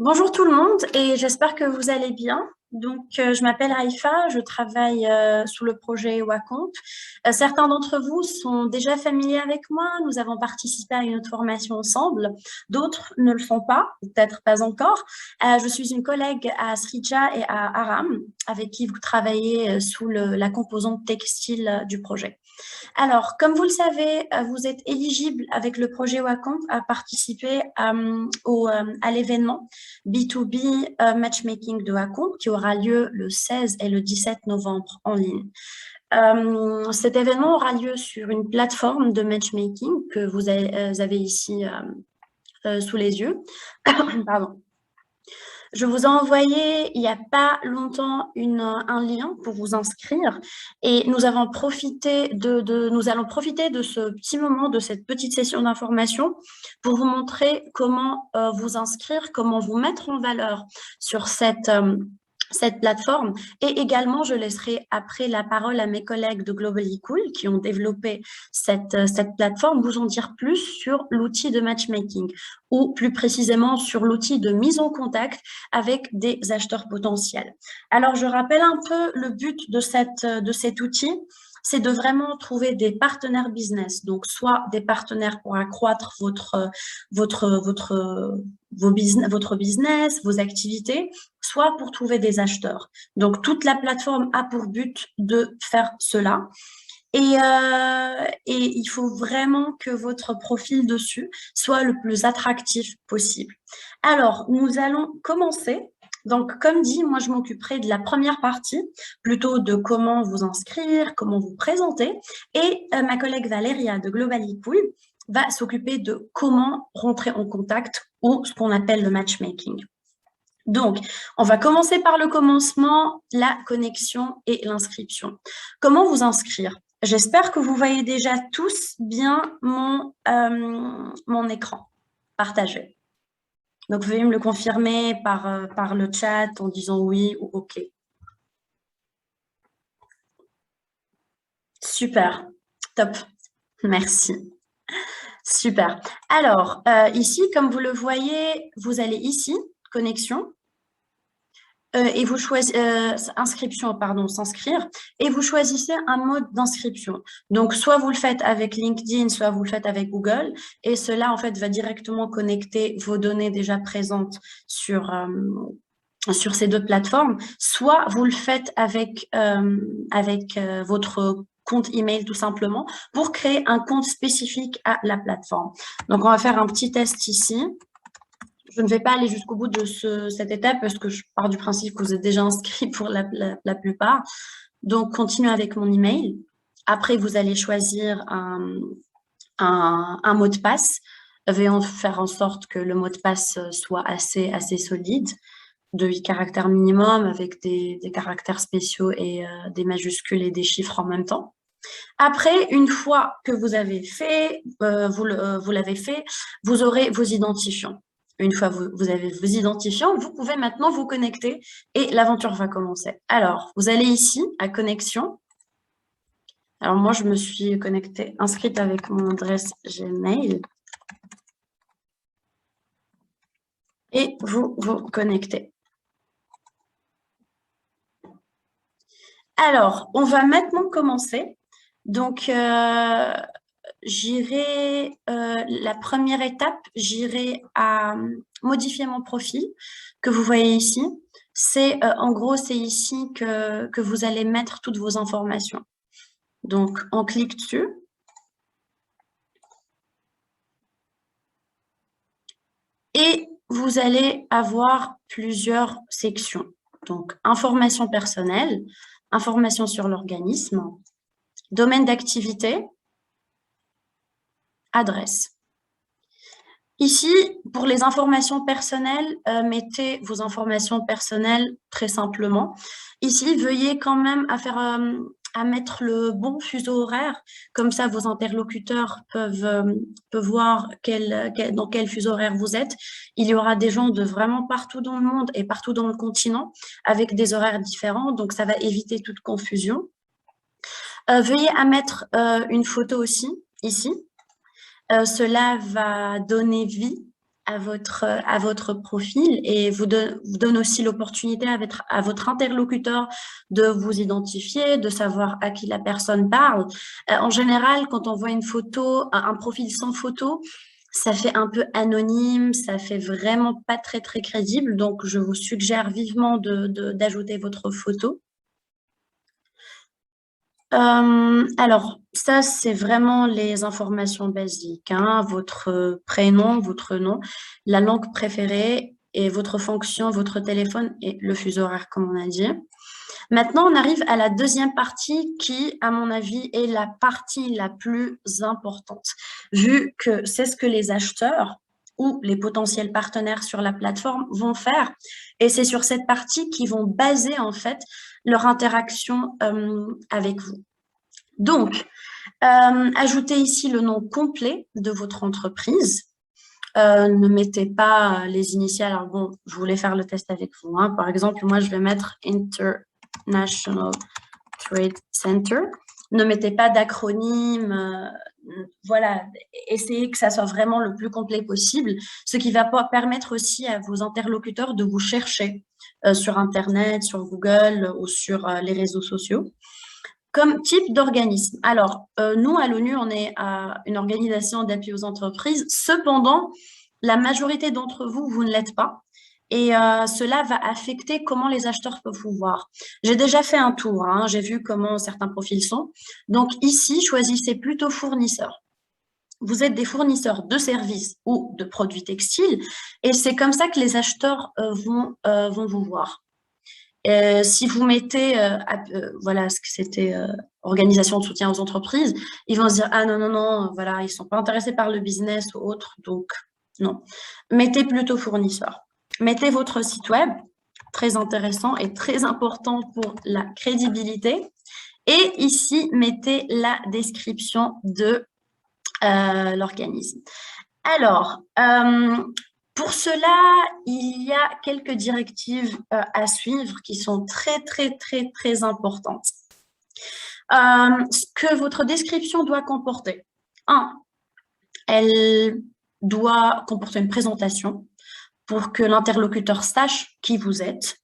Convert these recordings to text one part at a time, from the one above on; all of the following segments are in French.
Bonjour tout le monde et j'espère que vous allez bien. Je m'appelle Haïfa, je travaille sous le projet Wacomp. Certains d'entre vous sont déjà familiers avec moi, nous avons participé à une autre formation ensemble. D'autres ne le font pas, ou peut-être pas encore. Je suis une collègue à Srija et à Aram, avec qui vous travaillez sous la composante textile du projet. Alors, comme vous le savez, vous êtes éligible avec le projet Wacom à participer à l'événement B2B Matchmaking de Wacom qui aura lieu le 16 et le 17 novembre en ligne. Cet événement aura lieu sur une plateforme de matchmaking que vous avez ici sous les yeux. Pardon. Je vous ai envoyé il n'y a pas longtemps un lien pour vous inscrire et nous allons profiter de ce petit moment, de cette petite session d'information pour vous montrer comment vous inscrire, comment vous mettre en valeur sur cette plateforme. Et également, je laisserai après la parole à mes collègues de Globally Cool qui ont développé cette plateforme, vous en dire plus sur l'outil de matchmaking ou plus précisément sur l'outil de mise en contact avec des acheteurs potentiels. Alors, je rappelle un peu le but de cet outil, c'est de vraiment trouver des partenaires business, donc soit des partenaires pour accroître votre business, vos activités, soit pour trouver des acheteurs. Donc, toute la plateforme a pour but de faire cela. Et il faut vraiment que votre profil dessus soit le plus attractif possible. Alors, nous allons commencer. Donc, comme dit, moi, je m'occuperai de la première partie, plutôt de comment vous inscrire, comment vous présenter. Et ma collègue Valéria de Globally Cool va s'occuper de comment rentrer en contact ou ce qu'on appelle le matchmaking. Donc, on va commencer par le commencement, la connexion et l'inscription. Comment vous inscrire? J'espère que vous voyez déjà tous bien mon écran partagé. Donc, veuillez me le confirmer par le chat en disant oui ou OK. Super, top, merci. Super. Alors, ici, comme vous le voyez, vous allez ici, connexion, et vous choisissez inscription, pardon, s'inscrire, et vous choisissez un mode d'inscription. Donc, soit vous le faites avec LinkedIn, soit vous le faites avec Google, et cela, en fait, va directement connecter vos données déjà présentes sur ces deux plateformes, soit vous le faites avec votre compte email tout simplement pour créer un compte spécifique à la plateforme. Donc, on va faire un petit test ici. Je ne vais pas aller jusqu'au bout de cette étape parce que je pars du principe que vous êtes déjà inscrit pour la plupart. Donc, continuez avec mon email. Après, vous allez choisir un mot de passe. Veuillez faire en sorte que le mot de passe soit assez solide, de 8 caractères minimum avec des caractères spéciaux et des majuscules et des chiffres en même temps. Après, une fois que vous avez fait, vous l'avez fait, vous aurez vos identifiants. Une fois vous avez vos identifiants, vous pouvez maintenant vous connecter et l'aventure va commencer. Alors, vous allez ici à connexion. Alors, moi, je me suis connectée, inscrite avec mon adresse Gmail. Et vous vous connectez. Alors, on va maintenant commencer. Donc, la première étape, j'irai à modifier mon profil que vous voyez ici. En gros, c'est ici que vous allez mettre toutes vos informations. Donc, on clique dessus. Et vous allez avoir plusieurs sections. Donc, informations personnelles, informations sur l'organisme, domaine d'activité, adresse. Ici, pour les informations personnelles, mettez vos informations personnelles très simplement. Ici, veuillez quand même à mettre le bon fuseau horaire. Comme ça, vos interlocuteurs peuvent voir dans quel fuseau horaire vous êtes. Il y aura des gens de vraiment partout dans le monde et partout dans le continent avec des horaires différents. Donc, ça va éviter toute confusion. Veuillez à mettre une photo aussi, ici. Cela va donner vie à votre profil et vous donne aussi l'opportunité à votre interlocuteur de vous identifier, de savoir à qui la personne parle. En général, quand on voit une photo, un profil sans photo, ça fait un peu anonyme, ça fait vraiment pas très, très crédible. Donc, je vous suggère vivement d'ajouter votre photo. Alors, ça, c'est vraiment les informations basiques, hein. Votre prénom, votre nom, la langue préférée et votre fonction, votre téléphone et le fuseau horaire, comme on a dit. Maintenant, on arrive à la deuxième partie qui, à mon avis, est la partie la plus importante, vu que c'est ce que les acheteurs ou les potentiels partenaires sur la plateforme vont faire. Et c'est sur cette partie qu'ils vont baser, en fait, leur interaction avec vous. Donc, ajoutez ici le nom complet de votre entreprise. Ne mettez pas les initiales. Alors bon, je voulais faire le test avec vous, hein. Par exemple, moi, je vais mettre International Trade Center. Ne mettez pas d'acronyme. Voilà, essayez que ça soit vraiment le plus complet possible, ce qui va permettre aussi à vos interlocuteurs de vous chercher sur Internet, sur Google ou sur les réseaux sociaux. Comme type d'organisme. Alors, nous, à l'ONU, on est une organisation d'appui aux entreprises. Cependant, la majorité d'entre vous, vous ne l'êtes pas. Et cela va affecter comment les acheteurs peuvent vous voir. J'ai déjà fait un tour, hein, j'ai vu comment certains profils sont. Donc ici, choisissez plutôt fournisseurs. Vous êtes des fournisseurs de services ou de produits textiles et c'est comme ça que les acheteurs vont vous voir. Si vous mettez, voilà, ce que c'était organisation de soutien aux entreprises, ils vont se dire, ah non, non, non, voilà, ils ne sont pas intéressés par le business ou autre, donc non. Mettez plutôt fournisseur. Mettez votre site web, très intéressant et très important pour la crédibilité. Et ici, mettez la description de l'organisme. Alors, pour cela, il y a quelques directives à suivre qui sont très, très, très, très importantes. Ce que votre description doit comporter. Elle doit comporter une présentation pour que l'interlocuteur sache qui vous êtes,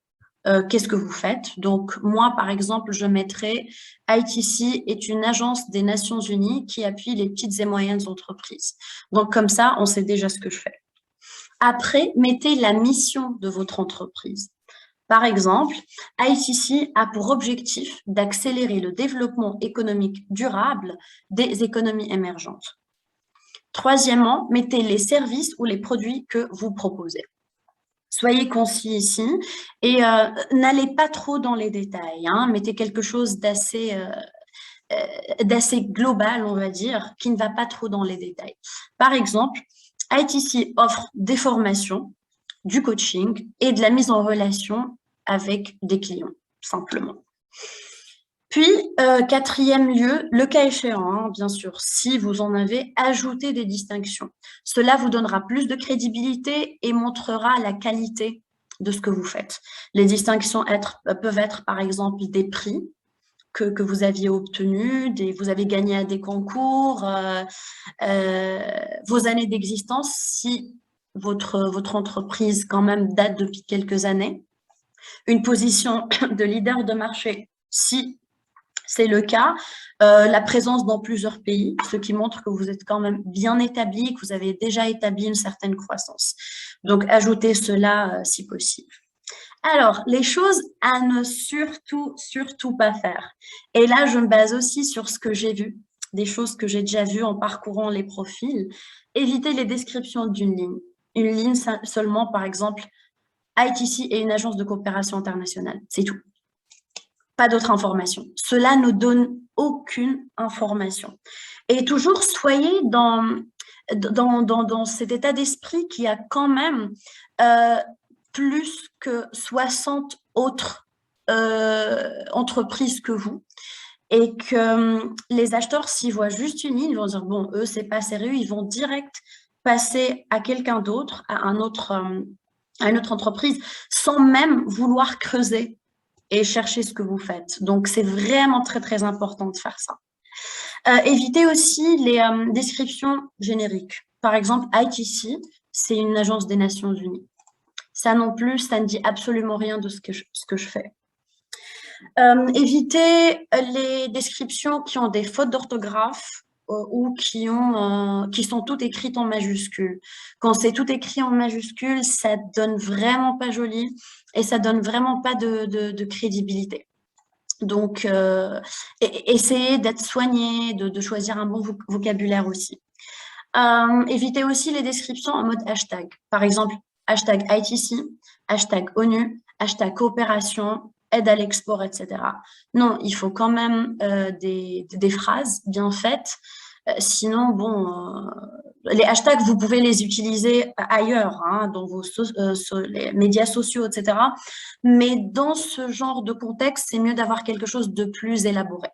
qu'est-ce que vous faites. Donc, moi, par exemple, je mettrai ITC est une agence des Nations Unies qui appuie les petites et moyennes entreprises. Donc, comme ça, on sait déjà ce que je fais. Après, mettez la mission de votre entreprise. Par exemple, ITC a pour objectif d'accélérer le développement économique durable des économies émergentes. Troisièmement, mettez les services ou les produits que vous proposez. Soyez concis ici et n'allez pas trop dans les détails, hein. Mettez quelque chose d'assez global, on va dire, qui ne va pas trop dans les détails. Par exemple, ITC offre des formations, du coaching et de la mise en relation avec des clients, simplement. Puis, quatrième lieu, le cas échéant, hein, bien sûr, si vous en avez, ajoutez des distinctions. Cela vous donnera plus de crédibilité et montrera la qualité de ce que vous faites. Les distinctions peuvent être, par exemple, des prix que vous aviez obtenus, vous avez gagné à des concours, vos années d'existence, si votre entreprise quand même date depuis quelques années, une position de leader de marché, si c'est le cas, la présence dans plusieurs pays, ce qui montre que vous êtes quand même bien établi, que vous avez déjà établi une certaine croissance. Donc, ajoutez cela si possible. Alors, les choses à ne surtout pas faire. Et là, je me base aussi sur ce que j'ai vu, des choses que j'ai déjà vues en parcourant les profils. Évitez les descriptions d'une ligne. Une ligne seulement, par exemple, ITC est une agence de coopération internationale. C'est tout. Pas d'autres informations. Cela ne donne aucune information. Et toujours, soyez dans cet état d'esprit qui a quand même plus que 60 autres entreprises que vous et que les acheteurs, s'ils voient juste une ligne, ils vont dire, bon, eux, c'est pas sérieux, ils vont direct passer à quelqu'un d'autre, à une autre entreprise, sans même vouloir creuser et chercher ce que vous faites. Donc, c'est vraiment très, très important de faire ça. Évitez aussi les descriptions génériques. Par exemple, ITC, c'est une agence des Nations Unies. Ça non plus, ça ne dit absolument rien de ce que je fais. Évitez les descriptions qui ont des fautes d'orthographe ou qui sont toutes écrites en majuscules. Quand c'est tout écrit en majuscules, ça donne vraiment pas joli et ça donne vraiment pas de crédibilité. Donc, essayez d'être soigné, de choisir un bon vocabulaire aussi. Évitez aussi les descriptions en mode hashtag. Par exemple, hashtag ITC, hashtag ONU, hashtag coopération, aide à l'export, etc. Non, il faut quand même des phrases bien faites. Sinon, bon, les hashtags, vous pouvez les utiliser ailleurs, hein, dans les médias sociaux, etc. Mais dans ce genre de contexte, c'est mieux d'avoir quelque chose de plus élaboré.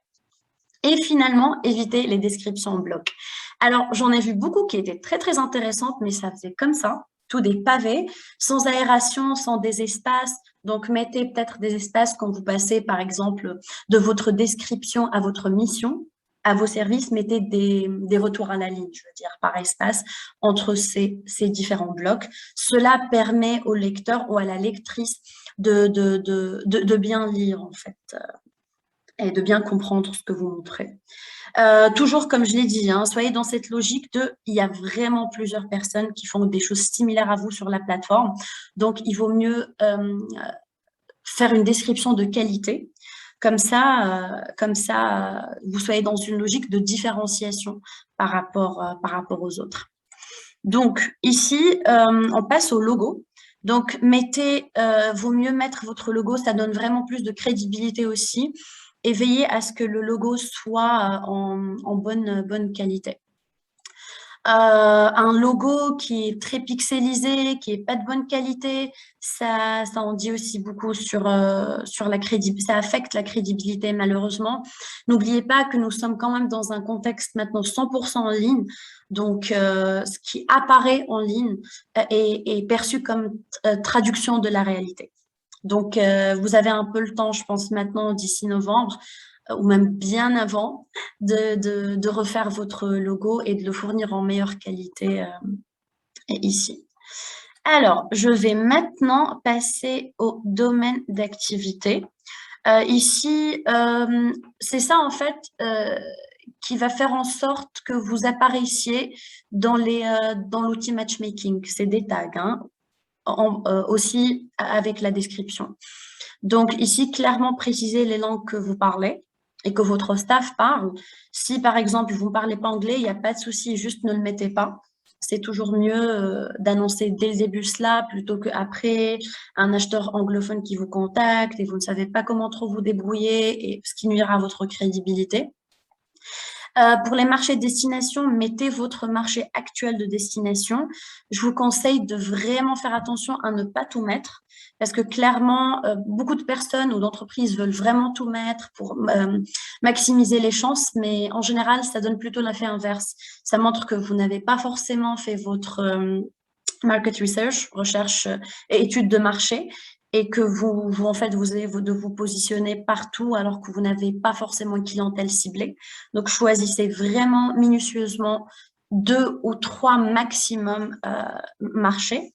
Et finalement, éviter les descriptions en bloc. Alors, j'en ai vu beaucoup qui étaient très, très intéressantes, mais ça faisait comme ça, tout des pavés, sans aération, sans des espaces. Donc, mettez peut-être des espaces quand vous passez, par exemple, de votre description à votre mission, à vos services, mettez des retours à la ligne, je veux dire, par espace, entre ces différents blocs. Cela permet au lecteur ou à la lectrice de bien lire, en fait, et de bien comprendre ce que vous montrez. Toujours, comme je l'ai dit, hein, soyez dans cette logique il y a vraiment plusieurs personnes qui font des choses similaires à vous sur la plateforme. Donc, il vaut mieux faire une description de qualité. Comme ça, vous soyez dans une logique de différenciation par rapport aux autres. Donc, ici, on passe au logo. Donc, vaut mieux mettre votre logo, ça donne vraiment plus de crédibilité aussi. Et veillez à ce que le logo soit en bonne qualité. Un logo qui est très pixelisé, qui est pas de bonne qualité, ça en dit aussi beaucoup sur la crédibilité. Ça affecte la crédibilité malheureusement. N'oubliez pas que nous sommes quand même dans un contexte maintenant 100% en ligne. Donc, ce qui apparaît en ligne est perçu comme traduction de la réalité. Donc, vous avez un peu le temps, je pense maintenant, d'ici novembre, ou même bien avant, de refaire votre logo et de le fournir en meilleure qualité ici. Alors, je vais maintenant passer au domaine d'activité. Ici, c'est ça en fait qui va faire en sorte que vous apparaissiez dans l'outil matchmaking. C'est des tags, hein, aussi avec la description. Donc ici, clairement préciser les langues que vous parlez et que votre staff parle. Si par exemple, vous ne parlez pas anglais, il n'y a pas de souci, juste ne le mettez pas. C'est toujours mieux d'annoncer dès le début cela plutôt qu'après un acheteur anglophone qui vous contacte et vous ne savez pas comment trop vous débrouiller, et ce qui nuira à votre crédibilité. Pour les marchés de destination, mettez votre marché actuel de destination. Je vous conseille de vraiment faire attention à ne pas tout mettre parce que clairement, beaucoup de personnes ou d'entreprises veulent vraiment tout mettre pour maximiser les chances, mais en général, ça donne plutôt l'effet inverse. Ça montre que vous n'avez pas forcément fait votre market research, recherche et étude de marché, et que vous en fait, vous avez de vous positionner partout alors que vous n'avez pas forcément une clientèle ciblée. Donc, choisissez vraiment minutieusement 2 ou 3 maximum marchés.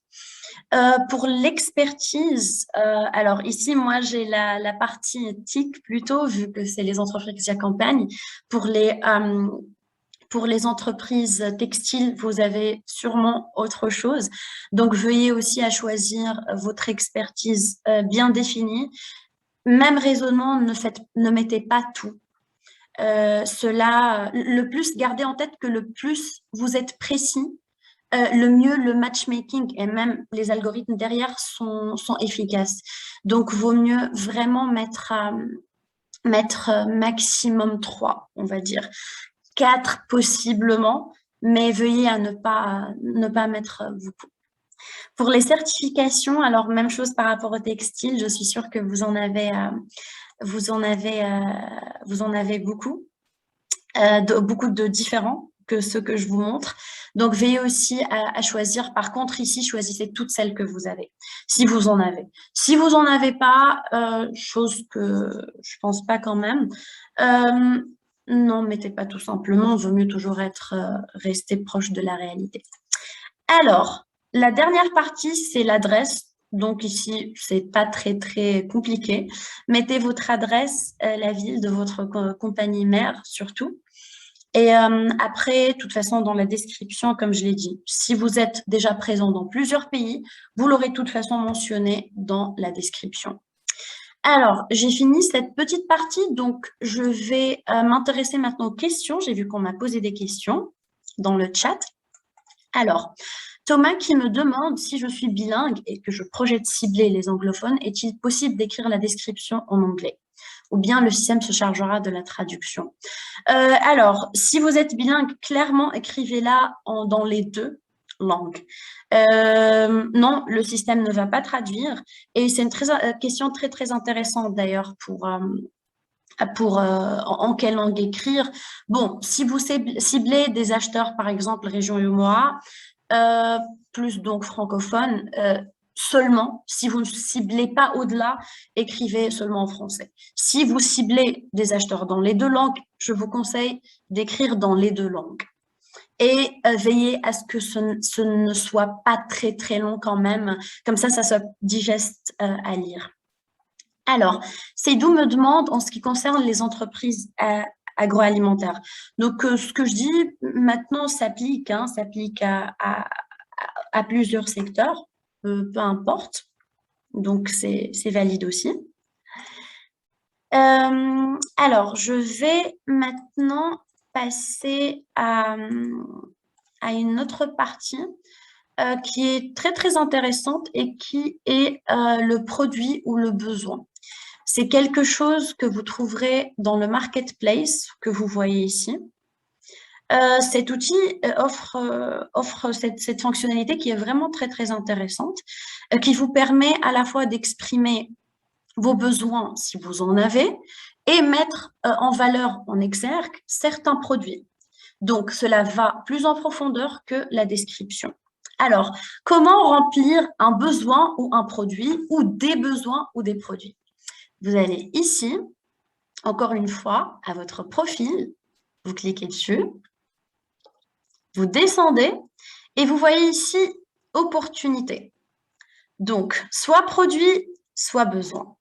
Pour l'expertise, alors ici, moi, j'ai la partie TIC plutôt, vu que c'est les entreprises qui accompagnent. Pour les entreprises textiles, vous avez sûrement autre chose. Donc, veuillez aussi à choisir votre expertise bien définie. Même raisonnement, ne mettez pas tout. Le plus, gardez en tête que le plus vous êtes précis, le mieux le matchmaking et même les algorithmes derrière sont efficaces. Donc, vaut mieux vraiment mettre maximum 3, on va dire. 4 possiblement, mais veuillez à ne pas mettre beaucoup. Pour les certifications, alors même chose par rapport au textile, je suis sûre que vous en avez beaucoup, beaucoup de différents que ceux que je vous montre. Donc, veillez aussi à choisir. Par contre, ici, choisissez toutes celles que vous avez, si vous en avez. Si vous n'en avez pas, chose que je pense pas quand même, non, mettez pas tout simplement, il vaut mieux toujours rester proche de la réalité. Alors, La dernière partie, c'est l'adresse. Donc ici, c'est pas très compliqué. Mettez votre adresse, la ville de votre compagnie mère surtout. Et après, de toute façon, dans la description, comme je l'ai dit, si vous êtes déjà présent dans plusieurs pays, vous l'aurez de toute façon mentionné dans la description. Alors, j'ai fini cette petite partie, donc je vais m'intéresser maintenant aux questions. J'ai vu qu'on m'a posé des questions dans le chat. Alors, Thomas qui me demande si je suis bilingue et que je projette cibler les anglophones, est-il possible d'écrire la description en anglais? Ou bien le système se chargera de la traduction? Alors, si vous êtes bilingue, clairement, écrivez-la dans les deux langues. Non, le système ne va pas traduire. Et c'est une question très intéressante d'ailleurs en quelle langue écrire. Bon, si vous ciblez des acheteurs, par exemple, région UMOA, plus donc francophone, seulement, si vous ne ciblez pas au-delà, écrivez seulement en français. Si vous ciblez des acheteurs dans les deux langues, je vous conseille d'écrire dans les deux langues. Et veillez à ce que ce ne soit pas très long quand même, comme ça se digeste à lire. Alors, Seydou me demande en ce qui concerne les entreprises agroalimentaires. Donc, ce que je dis maintenant s'applique à plusieurs secteurs, peu importe. Donc, c'est valide aussi. Alors, je vais maintenant passer à une autre partie qui est très intéressante et qui est le produit ou le besoin. C'est quelque chose que vous trouverez dans le marketplace que vous voyez ici. Cet outil offre cette fonctionnalité qui est vraiment très intéressante, qui vous permet à la fois d'exprimer vos besoins si vous en avez et mettre en valeur, en exergue, certains produits. Donc, cela va plus en profondeur que la description. Alors, comment remplir un besoin ou un produit ou des besoins ou des produits? Vous allez ici, encore une fois, à votre profil, vous cliquez dessus, vous descendez et vous voyez ici « Opportunité ». Donc, soit produit, soit besoin.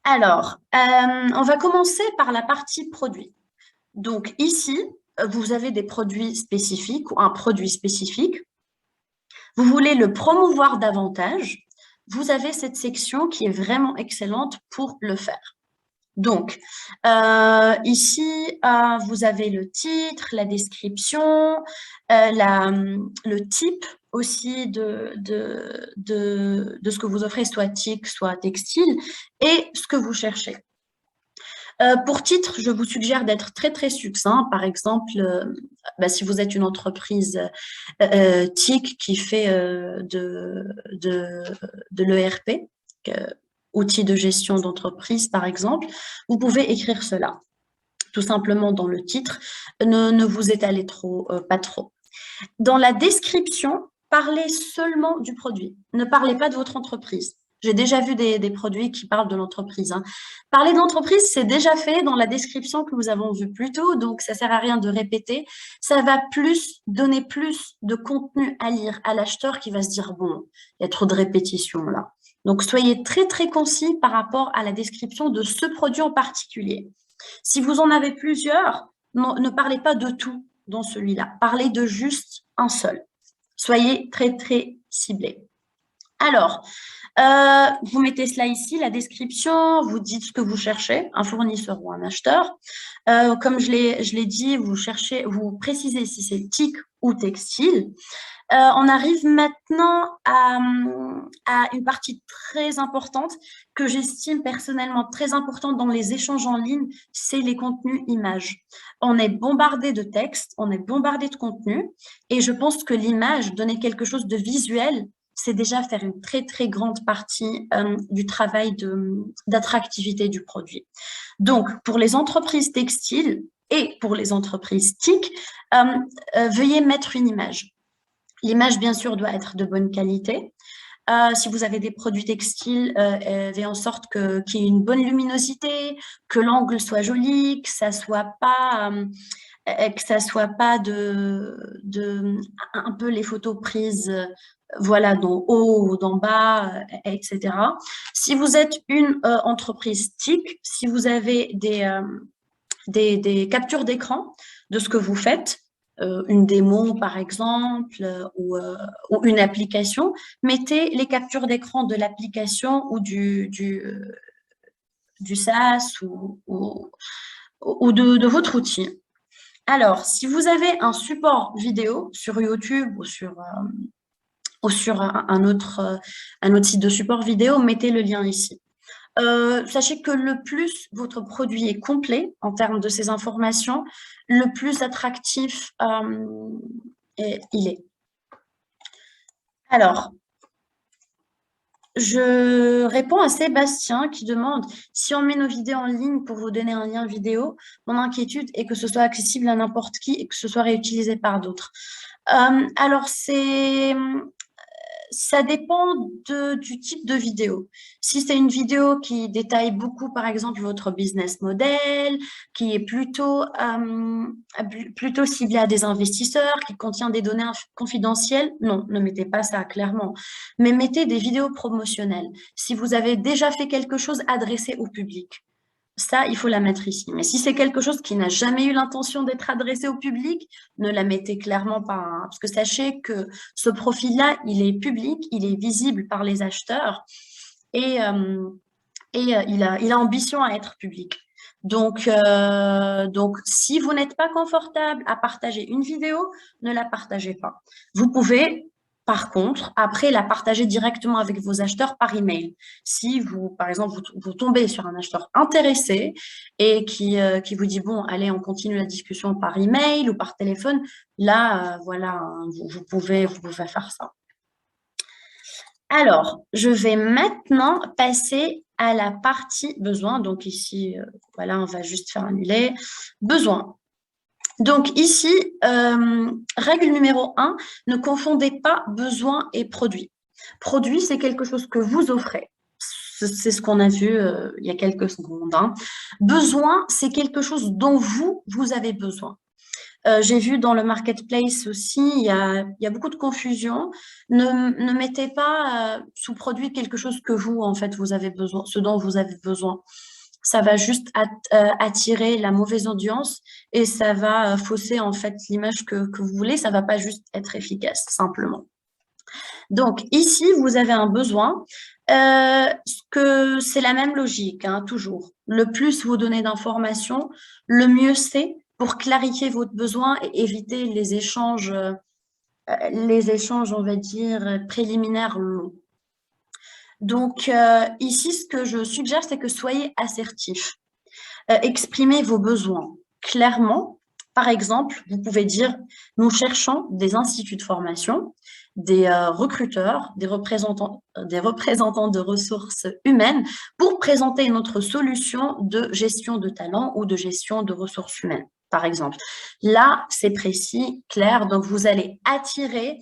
Alors, on va commencer par la partie produit. Donc, ici, vous avez des produits spécifiques ou un produit spécifique. Vous voulez le promouvoir davantage. Vous avez cette section qui est vraiment excellente pour le faire. Donc, ici, vous avez le titre, la description, le type aussi de ce que vous offrez, soit TIC, soit textile, et ce que vous cherchez. Pour titre, je vous suggère d'être très succinct. Par exemple, si vous êtes une entreprise TIC qui fait de l'ERP, outil de gestion d'entreprise, par exemple, vous pouvez écrire cela, tout simplement dans le titre. Ne vous étalez pas trop. Dans la description, parlez seulement du produit. Ne parlez pas de votre entreprise. J'ai déjà vu des produits qui parlent de l'entreprise. Parler d'entreprise, c'est déjà fait dans la description que nous avons vue plus tôt, donc ça ne sert à rien de répéter. Ça va donner plus de contenu à lire à l'acheteur qui va se dire « bon, il y a trop de répétitions là ». Donc, soyez très concis par rapport à la description de ce produit en particulier. Si vous en avez plusieurs, ne parlez pas de tout dans celui-là. Parlez de juste un seul. Soyez très ciblés. Alors, vous mettez cela ici, la description, vous dites ce que vous cherchez, un fournisseur ou un acheteur. Comme je l'ai dit, vous précisez si c'est TIC ou textile. On arrive maintenant à une partie très importante que j'estime personnellement très importante dans les échanges en ligne, c'est les contenus images. On est bombardé de textes, on est bombardé de contenus et je pense que l'image, donner quelque chose de visuel, c'est déjà faire une très grande partie du travail d'attractivité du produit. Donc, pour les entreprises textiles et pour les entreprises TIC, veuillez mettre une image. L'image, bien sûr, doit être de bonne qualité. Si vous avez des produits textiles, veillez en sorte qu'il y ait une bonne luminosité, que l'angle soit joli, que ça soit pas que ça soit pas un peu les photos prises, voilà, d'en haut ou d'en bas, etc. Si vous êtes une entreprise TIC, si vous avez des captures d'écran de ce que vous faites, une démo par exemple, ou une application, mettez les captures d'écran de l'application ou du SaaS ou de votre outil. Alors, si vous avez un support vidéo sur YouTube ou sur un autre site de support vidéo, mettez le lien ici. Sachez que le plus votre produit est complet en termes de ces informations, le plus attractif il est. Alors, je réponds à Sébastien qui demande si on met nos vidéos en ligne pour vous donner un lien vidéo, mon inquiétude est que ce soit accessible à n'importe qui et que ce soit réutilisé par d'autres. Alors, ça dépend du type de vidéo. Si c'est une vidéo qui détaille beaucoup, par exemple, votre business model, qui est plutôt ciblée à des investisseurs, qui contient des données confidentielles, non, ne mettez pas ça clairement. Mais mettez des vidéos promotionnelles. Si vous avez déjà fait quelque chose adressé au public, ça, il faut la mettre ici. Mais si c'est quelque chose qui n'a jamais eu l'intention d'être adressé au public, ne la mettez clairement pas, hein. Parce que sachez que ce profil-là, il est public, il est visible par les acheteurs et il a ambition à être public. Donc, si vous n'êtes pas confortable à partager une vidéo, ne la partagez pas. Vous pouvez, par contre, après la partager directement avec vos acheteurs par email. Si vous, par exemple, vous tombez sur un acheteur intéressé et qui vous dit, bon, allez, on continue la discussion par email ou par téléphone, là, voilà, hein, vous pouvez faire ça. Alors, je vais maintenant passer à la partie besoin. Donc ici, voilà, on va juste faire annuler. Besoin. Donc ici, règle numéro 1, ne confondez pas besoin et produit. Produit, c'est quelque chose que vous offrez. C'est ce qu'on a vu il y a quelques secondes, hein. Besoin, c'est quelque chose dont vous avez besoin. J'ai vu dans le marketplace aussi, il y a beaucoup de confusion. Ne mettez pas sous produit quelque chose que vous, en fait, vous avez besoin, ce dont vous avez besoin. Ça va juste attirer la mauvaise audience et ça va fausser, en fait, l'image que vous voulez. Ça va pas juste être efficace, simplement. Donc, ici, vous avez un besoin. Que c'est la même logique, hein, toujours. Le plus vous donnez d'informations, le mieux c'est pour clarifier votre besoin et éviter les échanges, on va dire, préliminaires longs. Donc, ici, ce que je suggère, c'est que soyez assertif. Exprimez vos besoins clairement. Par exemple, vous pouvez dire, nous cherchons des instituts de formation, des recruteurs, des représentants de ressources humaines pour présenter notre solution de gestion de talent ou de gestion de ressources humaines, par exemple. Là, c'est précis, clair, donc vous allez attirer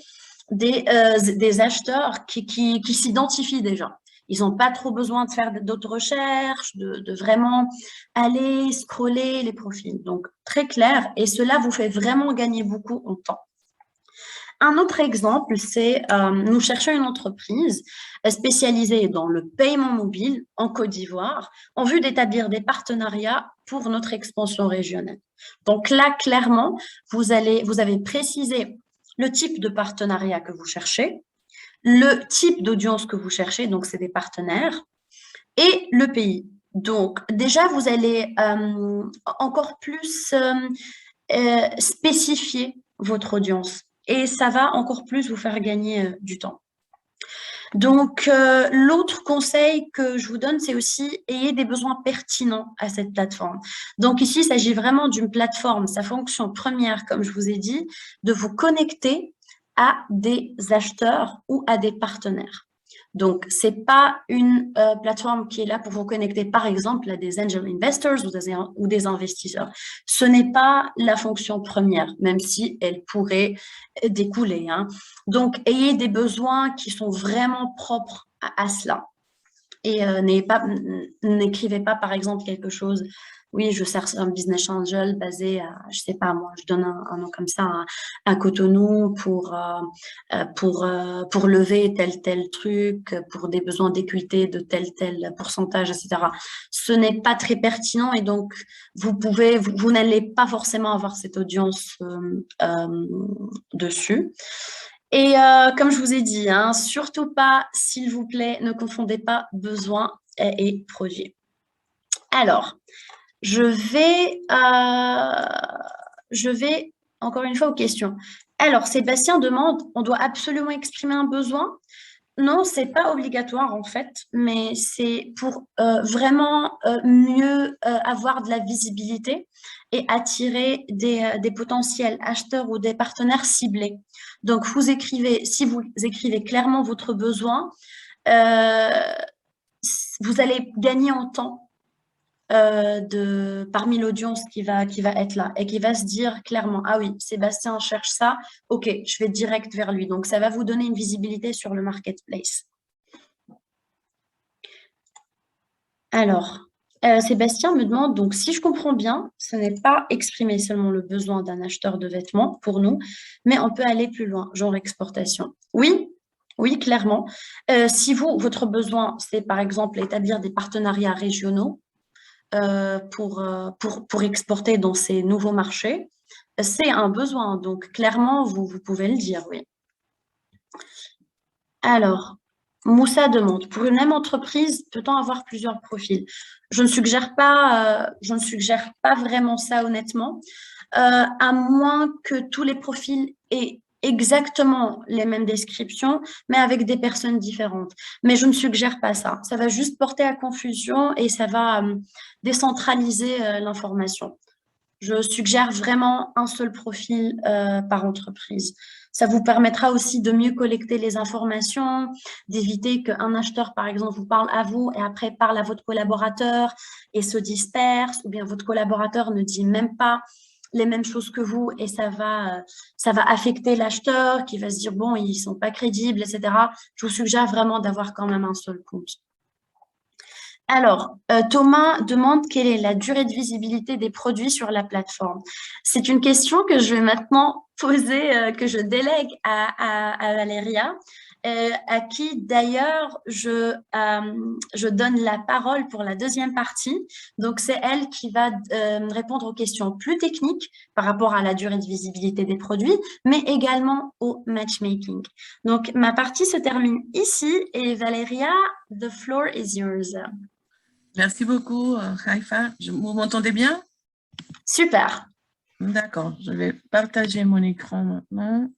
des acheteurs qui s'identifient déjà. Ils n'ont pas trop besoin de faire d'autres recherches, de vraiment aller scroller les profils. Donc, très clair. Et cela vous fait vraiment gagner beaucoup en temps. Un autre exemple, c'est nous cherchons une entreprise spécialisée dans le paiement mobile en Côte d'Ivoire en vue d'établir des partenariats pour notre expansion régionale. Donc là, clairement, vous avez précisé le type de partenariat que vous cherchez, le type d'audience que vous cherchez, donc c'est des partenaires, et le pays. Donc déjà, vous allez encore plus spécifier votre audience et ça va encore plus vous faire gagner du temps. Donc, l'autre conseil que je vous donne, c'est aussi ayez des besoins pertinents à cette plateforme. Donc ici, il s'agit vraiment d'une plateforme. Sa fonction première, comme je vous ai dit, de vous connecter à des acheteurs ou à des partenaires. Donc, ce n'est pas une plateforme qui est là pour vous connecter, par exemple, à des angel investors ou des investisseurs. Ce n'est pas la fonction première, même si elle pourrait découler, hein. Donc, ayez des besoins qui sont vraiment propres à cela. Et n'écrivez pas, par exemple, quelque chose oui, je cherche un business angel basé à, je sais pas moi, je donne un nom comme ça, à Cotonou pour lever tel truc, pour des besoins d'équité de tel pourcentage, etc. Ce n'est pas très pertinent et donc vous n'allez pas forcément avoir cette audience dessus. Et comme je vous ai dit, hein, surtout pas, s'il vous plaît, ne confondez pas besoin et produit. Alors, je vais encore une fois aux questions. Alors, Sébastien demande, on doit absolument exprimer un besoin? Non, c'est pas obligatoire en fait, mais c'est pour vraiment mieux avoir de la visibilité et attirer des potentiels acheteurs ou des partenaires ciblés. Donc, si vous écrivez clairement votre besoin, euh, vous allez gagner en temps parmi l'audience qui va être là et qui va se dire clairement, ah oui, Sébastien cherche ça, ok, je vais direct vers lui. Donc, ça va vous donner une visibilité sur le marketplace. Alors, Sébastien me demande, donc si je comprends bien, ce n'est pas exprimer seulement le besoin d'un acheteur de vêtements pour nous, mais on peut aller plus loin, genre exportation. Oui, oui, clairement. Si votre besoin, c'est par exemple établir des partenariats régionaux pour exporter dans ces nouveaux marchés, c'est un besoin. Donc, clairement, vous pouvez le dire, oui. Alors, Moussa demande, pour une même entreprise, peut-on avoir plusieurs profils? Je ne suggère pas vraiment ça honnêtement, à moins que tous les profils aient exactement les mêmes descriptions, mais avec des personnes différentes. Mais je ne suggère pas ça. Ça va juste porter à confusion et ça va décentraliser l'information. Je suggère vraiment un seul profil par entreprise. Ça vous permettra aussi de mieux collecter les informations, d'éviter qu'un acheteur, par exemple, vous parle à vous et après parle à votre collaborateur et se disperse, ou bien votre collaborateur ne dit même pas les mêmes choses que vous et ça va affecter l'acheteur qui va se dire, bon, ils sont pas crédibles, etc. Je vous suggère vraiment d'avoir quand même un seul compte. Alors, Thomas demande quelle est la durée de visibilité des produits sur la plateforme. C'est une question que je vais maintenant poser, que je délègue à Valéria, à qui d'ailleurs je donne la parole pour la deuxième partie. Donc, c'est elle qui va répondre aux questions plus techniques par rapport à la durée de visibilité des produits, mais également au matchmaking. Donc, ma partie se termine ici et Valéria, the floor is yours. Merci beaucoup, Haïfa. Vous m'entendez bien? Super. D'accord, je vais partager mon écran maintenant.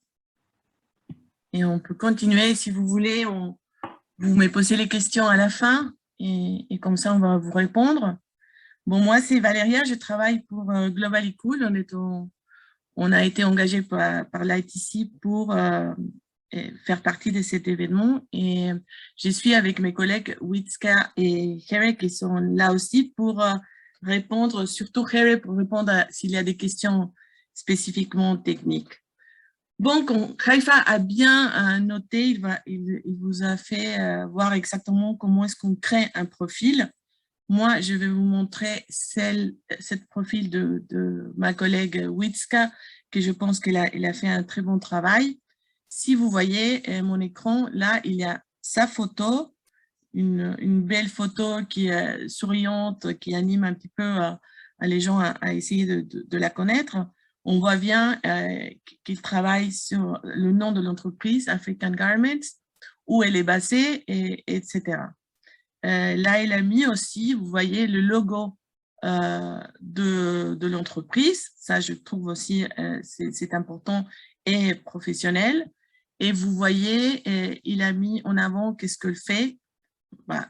Et on peut continuer si vous voulez. Vous me posez les questions à la fin et comme ça, on va vous répondre. Bon, moi, c'est Valéria, je travaille pour Globally Cool. On a été engagé par l'ITC pour faire partie de cet événement. Et je suis avec mes collègues Witzka et Here qui sont là aussi pour répondre, surtout Here pour répondre s'il y a des questions spécifiquement techniques. Bon, quand Haïfa a bien noté, il vous a fait voir exactement comment est-ce qu'on crée un profil. Moi, je vais vous montrer cette profil de ma collègue Witzka, que je pense qu'elle a fait un très bon travail. Si vous voyez mon écran, là, il y a sa photo, une belle photo qui est souriante, qui anime un petit peu les gens à essayer de la connaître. On voit bien qu'il travaille sur le nom de l'entreprise, African Garments, où elle est basée, etc. Là, il a mis aussi, vous voyez, le logo de l'entreprise. Ça, je trouve aussi, c'est important et professionnel. Et vous voyez, il a mis en avant qu'est-ce qu'elle fait. Bah,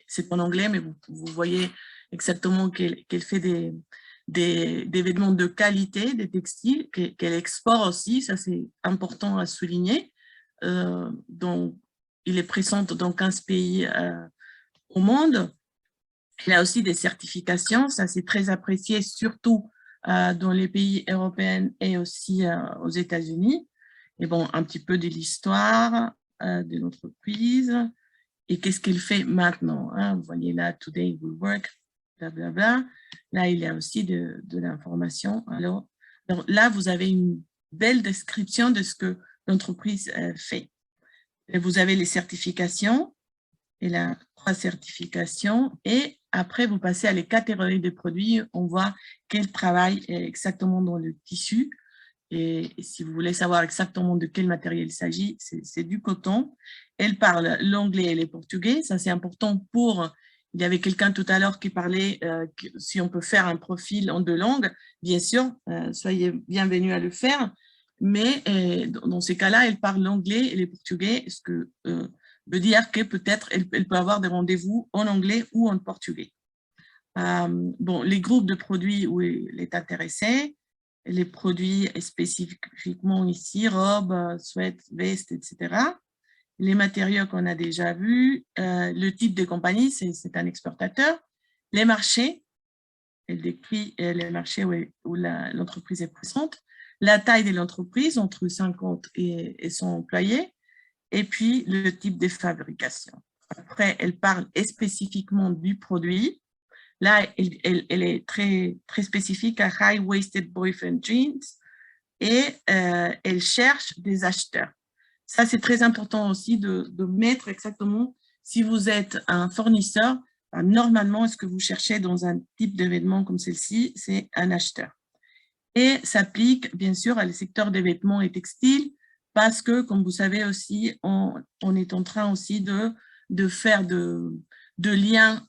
c'est en anglais, mais vous voyez exactement qu'elle fait des vêtements de qualité, des textiles, qu'elle exporte aussi. Ça, c'est important à souligner. Donc, il est présent dans 15 pays au monde. Il a aussi des certifications, ça c'est très apprécié, surtout dans les pays européens et aussi aux États-Unis. Et bon, un petit peu de l'histoire de l'entreprise et qu'est-ce qu'elle fait maintenant. Hein. Vous voyez là, Today We Work, blablabla. Là, il y a aussi de l'information. Alors, là, vous avez une belle description de ce que l'entreprise fait. Et vous avez les certifications, et là, 3 certifications, et après, vous passez à les catégories de produits. On voit quel travail est exactement dans le tissu. Et si vous voulez savoir exactement de quel matériel il s'agit, c'est du coton. Elle parle l'anglais et le portugais. Ça, c'est important pour... Il y avait quelqu'un tout à l'heure qui parlait si on peut faire un profil en 2 langues. Bien sûr, soyez bienvenus à le faire. Mais dans ces cas-là, elle parle l'anglais et le portugais, ce que veut dire que peut-être elle peut avoir des rendez-vous en anglais ou en portugais. Bon, les groupes de produits où elle est intéressée, les produits spécifiquement ici, robes, sweats, vestes, etc. Les matériaux qu'on a déjà vus, le type de compagnie, c'est un exportateur. Les marchés, elle décrit les marchés où l'entreprise est présente. La taille de l'entreprise, entre 50 et 100 employés. Et puis, le type de fabrication. Après, elle parle spécifiquement du produit. Là, elle est très, très spécifique à high-waisted boyfriend jeans et elle cherche des acheteurs. Ça, c'est très important aussi de mettre exactement, si vous êtes un fournisseur, normalement, ce que vous cherchez dans un type de vêtements comme celle-ci, c'est un acheteur. Et s'applique, bien sûr, à le secteur des vêtements et textiles, parce que, comme vous savez aussi, on est en train aussi de faire de liens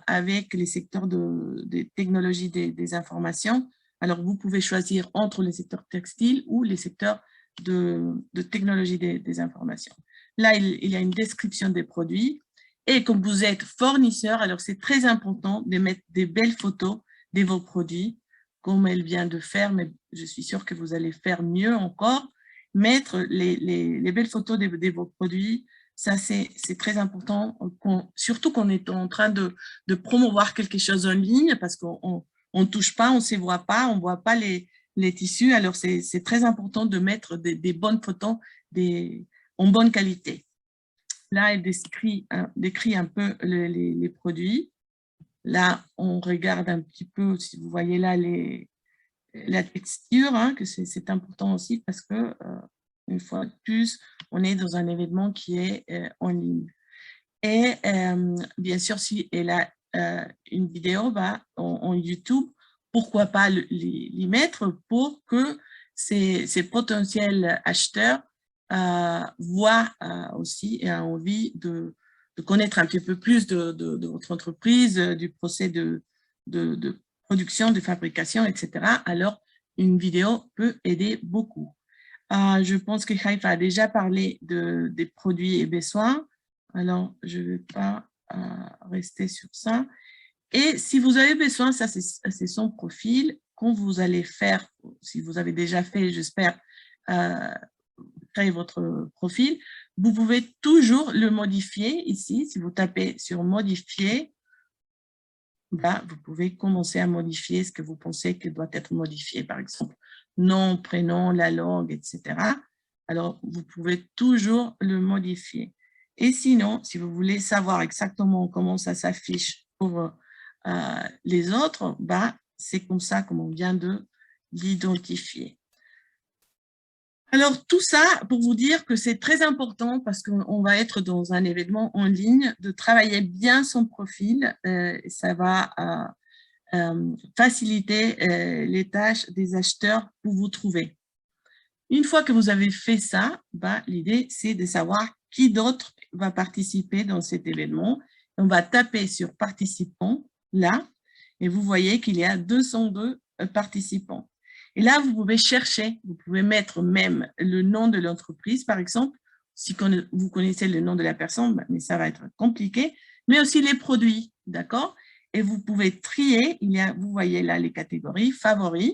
avec les secteurs des technologies des informations. Alors, vous pouvez choisir entre les secteurs textiles ou les secteurs de technologie des informations. Là, il y a une description des produits. Et comme vous êtes fournisseur, alors c'est très important de mettre des belles photos de vos produits, comme elle vient de faire, mais je suis sûre que vous allez faire mieux encore. Mettre les belles photos de vos produits, ça c'est très important, surtout qu'on est en train de promouvoir quelque chose en ligne, parce qu'on ne touche pas, on ne se voit pas, on ne voit pas les tissus. Alors c'est très important de mettre des bonnes photos en bonne qualité. Là, elle décrit un peu les produits. Là, on regarde un petit peu, si vous voyez là, la texture, hein, que c'est important aussi parce que, une fois de plus, on est dans un événement qui est en ligne. Et bien sûr, si elle a une vidéo en YouTube, pourquoi pas l'y mettre pour que ces potentiels acheteurs voient aussi et aient envie de connaître un petit peu plus de votre entreprise, du procès de production, de fabrication, etc. Alors, une vidéo peut aider beaucoup. Je pense que Haïfa a déjà parlé des produits et besoins. Alors, je ne vais pas rester sur ça. Et si vous avez besoin, ça c'est son profil. Quand vous allez faire, si vous avez déjà fait, j'espère, créer votre profil, vous pouvez toujours le modifier ici. Si vous tapez sur « Modifier », vous pouvez commencer à modifier ce que vous pensez que doit être modifié. Par exemple, nom, prénom, la langue, etc. Alors, vous pouvez toujours le modifier. Et sinon, si vous voulez savoir exactement comment ça s'affiche pour les autres, c'est comme ça comme on vient de l'identifier. Alors, tout ça pour vous dire que c'est très important parce qu'on va être dans un événement en ligne, de travailler bien son profil. Ça va faciliter les tâches des acheteurs pour vous trouver. Une fois que vous avez fait ça, l'idée, c'est de savoir qui d'autre va participer dans cet événement. On va taper sur « Participants » là, et vous voyez qu'il y a 202 participants. Et là, vous pouvez chercher, vous pouvez mettre même le nom de l'entreprise, par exemple, si vous connaissez le nom de la personne, mais ça va être compliqué, mais aussi les produits, d'accord? Et vous pouvez trier, vous voyez là les catégories, favoris,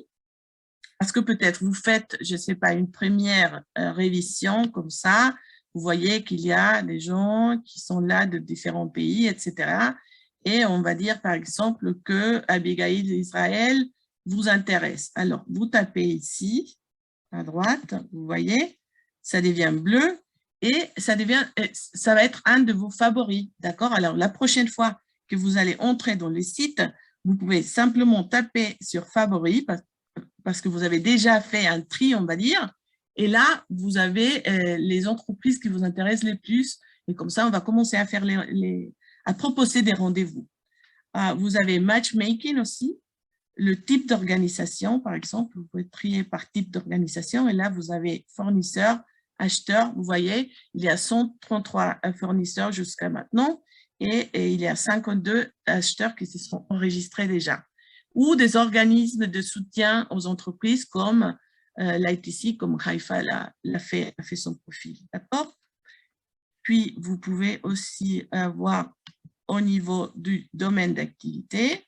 parce que peut-être vous faites, je ne sais pas, une première révision comme ça, vous voyez qu'il y a des gens qui sont là de différents pays, etc. Et on va dire par exemple que Abigail d'Israël vous intéresse. Alors, vous tapez ici, à droite, vous voyez, ça devient bleu et ça va être un de vos favoris, d'accord? Alors, la prochaine fois que vous allez entrer dans les sites, vous pouvez simplement taper sur favoris parce que vous avez déjà fait un tri, on va dire. Et là, vous avez les entreprises qui vous intéressent les plus. Et comme ça, on va commencer à faire à proposer des rendez-vous. Vous avez matchmaking aussi, le type d'organisation, par exemple. Vous pouvez trier par type d'organisation. Et là, vous avez fournisseurs, acheteurs. Vous voyez, il y a 133 fournisseurs jusqu'à maintenant. Et il y a 52 acheteurs qui se sont enregistrés déjà. Ou des organismes de soutien aux entreprises comme l'ITC, comme Haïfa a fait son profil. D'accord? Puis, vous pouvez aussi voir au niveau du domaine d'activité.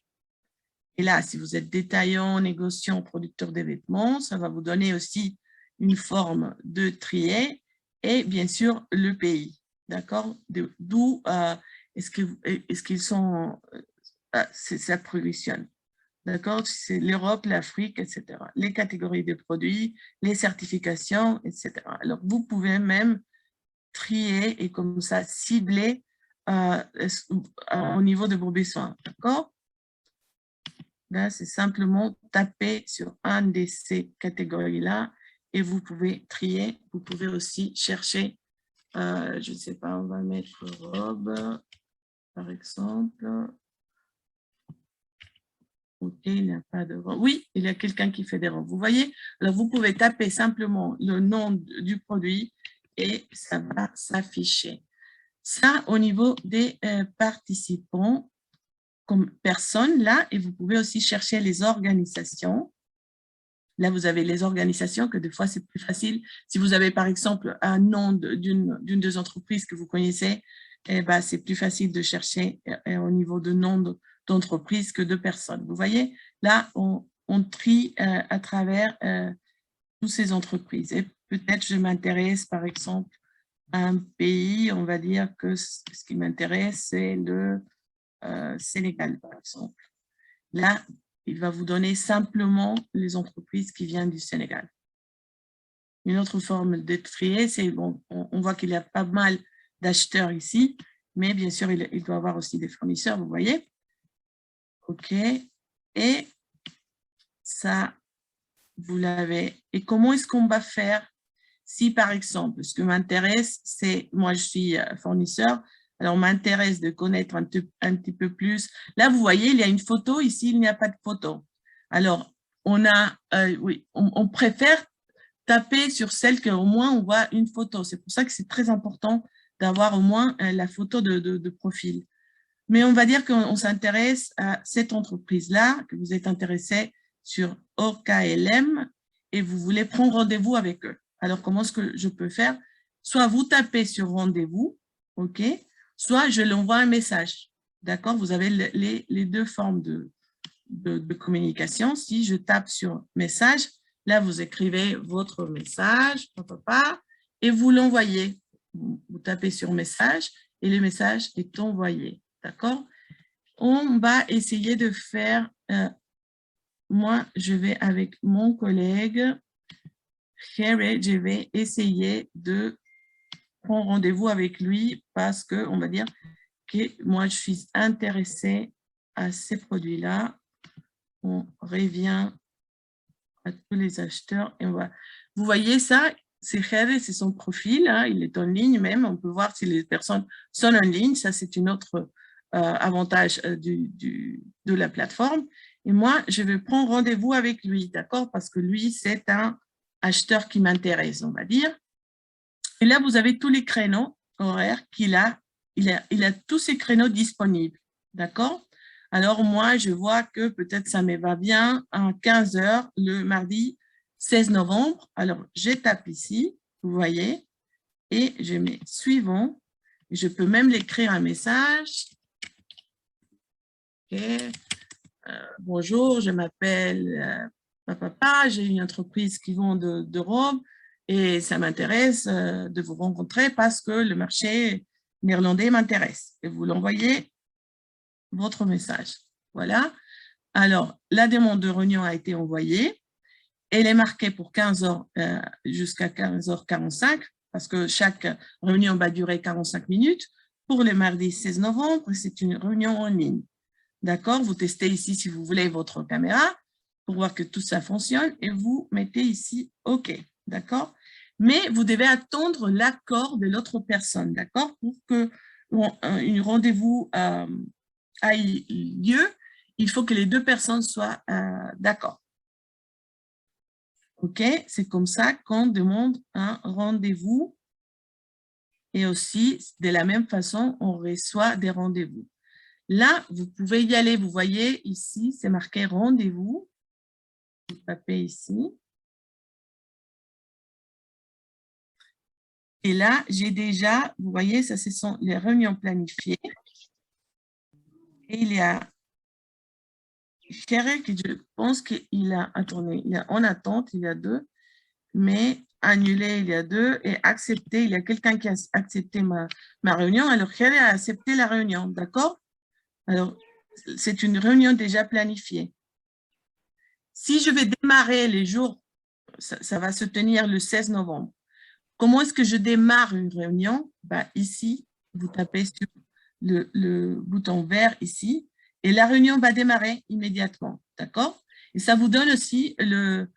Et là, si vous êtes détaillant, négociant, producteur de vêtements, ça va vous donner aussi une forme de trier et bien sûr le pays. D'accord? D'où est-ce qu'ils sont, ça production. D'accord? C'est l'Europe, l'Afrique, etc. Les catégories de produits, les certifications, etc. Alors, vous pouvez même trier et comme ça cibler au niveau de vos besoins. D'accord? Là, c'est simplement taper sur un de ces catégories-là et vous pouvez trier. Vous pouvez aussi chercher, je ne sais pas, on va mettre robe, par exemple. Ok, il n'y a pas de robe. Oui, il y a quelqu'un qui fait des robes. Vous voyez? Alors, vous pouvez taper simplement le nom du produit et ça va s'afficher. Ça, au niveau des participants, comme personne là, et vous pouvez aussi chercher les organisations. Là, vous avez les organisations que des fois, c'est plus facile. Si vous avez, par exemple, un nom d'une des entreprises que vous connaissez, eh ben, c'est plus facile de chercher au niveau de nom d'entreprise que de personnes. Vous voyez, là, on trie à travers toutes ces entreprises. Et peut-être je m'intéresse, par exemple, à un pays, on va dire que ce qui m'intéresse, c'est le Sénégal, par exemple. Là, il va vous donner simplement les entreprises qui viennent du Sénégal. Une autre forme de trier, c'est, bon, on voit qu'il y a pas mal d'acheteurs ici, mais bien sûr, il doit y avoir aussi des fournisseurs, vous voyez. OK. Et ça, vous l'avez. Et comment est-ce qu'on va faire si, par exemple, ce que m'intéresse, c'est, moi, je suis fournisseur, alors, m'intéresse de connaître un petit peu plus. Là, vous voyez, il y a une photo. Ici, il n'y a pas de photo. Alors, oui, on préfère taper sur celle qu'au moins on voit une photo. C'est pour ça que c'est très important d'avoir au moins la photo de profil. Mais on va dire qu'on s'intéresse à cette entreprise-là, que vous êtes intéressé sur OKLM et vous voulez prendre rendez-vous avec eux. Alors, comment est-ce que je peux faire? Soit vous tapez sur rendez-vous, OK? Soit je lui envoie un message. D'accord? Vous avez les deux formes de communication. Si je tape sur message, là, vous écrivez votre message, et vous l'envoyez. Vous tapez sur message et le message est envoyé. D'accord? On va essayer de faire, moi, je vais avec mon collègue, je vais essayer de prendre rendez-vous avec lui parce que, on va dire que moi, je suis intéressée à ces produits-là. On revient à tous les acheteurs et on va. Vous voyez ça, c'est Jerry, c'est son profil, hein, il est en ligne même. On peut voir si les personnes sont en ligne. Ça, c'est une autre avantage de la plateforme. Et moi, je vais prendre rendez-vous avec lui, d'accord? Parce que lui, c'est un acheteur qui m'intéresse, on va dire. Et là, vous avez tous les créneaux horaires qu'il a. Il a tous ces créneaux disponibles, d'accord? Alors, moi, je vois que peut-être ça me va bien à 15 h le mardi 16 novembre. Alors, je tape ici, vous voyez, et je mets suivant. Je peux même l'écrire un message. Okay. Bonjour, je m'appelle Papa, j'ai une entreprise qui vend de robes et ça m'intéresse de vous rencontrer parce que le marché néerlandais m'intéresse. Et vous l'envoyez votre message. Voilà. Alors, la demande de réunion a été envoyée. Elle est marquée pour 15 h jusqu'à 15h45 parce que chaque réunion va durer 45 minutes. Pour le mardi 16 novembre, c'est une réunion en ligne. D'accord? Vous testez ici, si vous voulez, votre caméra pour voir que tout ça fonctionne et vous mettez ici OK. D'accord? Mais vous devez attendre l'accord de l'autre personne. D'accord? Pour que un rendez-vous ait lieu, il faut que les deux personnes soient d'accord. OK? C'est comme ça qu'on demande un rendez-vous. Et aussi, de la même façon, on reçoit des rendez-vous. Là, vous pouvez y aller. Vous voyez ici, c'est marqué rendez-vous. Vous tapez ici. Et là, j'ai déjà, vous voyez, ça, ce sont les réunions planifiées. Et il y a Kéré qui, je pense qu'il a tourné. Il y a en attente, il y a 2. Mais annulé, il y a 2. Et accepté, il y a quelqu'un qui a accepté ma réunion. Alors, Kéré a accepté la réunion, d'accord? Alors, c'est une réunion déjà planifiée. Si je vais démarrer les jours, ça va se tenir le 16 novembre. Comment est-ce que je démarre une réunion? Bah, ici, vous tapez sur le bouton vert ici et la réunion va démarrer immédiatement. D'accord? Et ça vous donne aussi le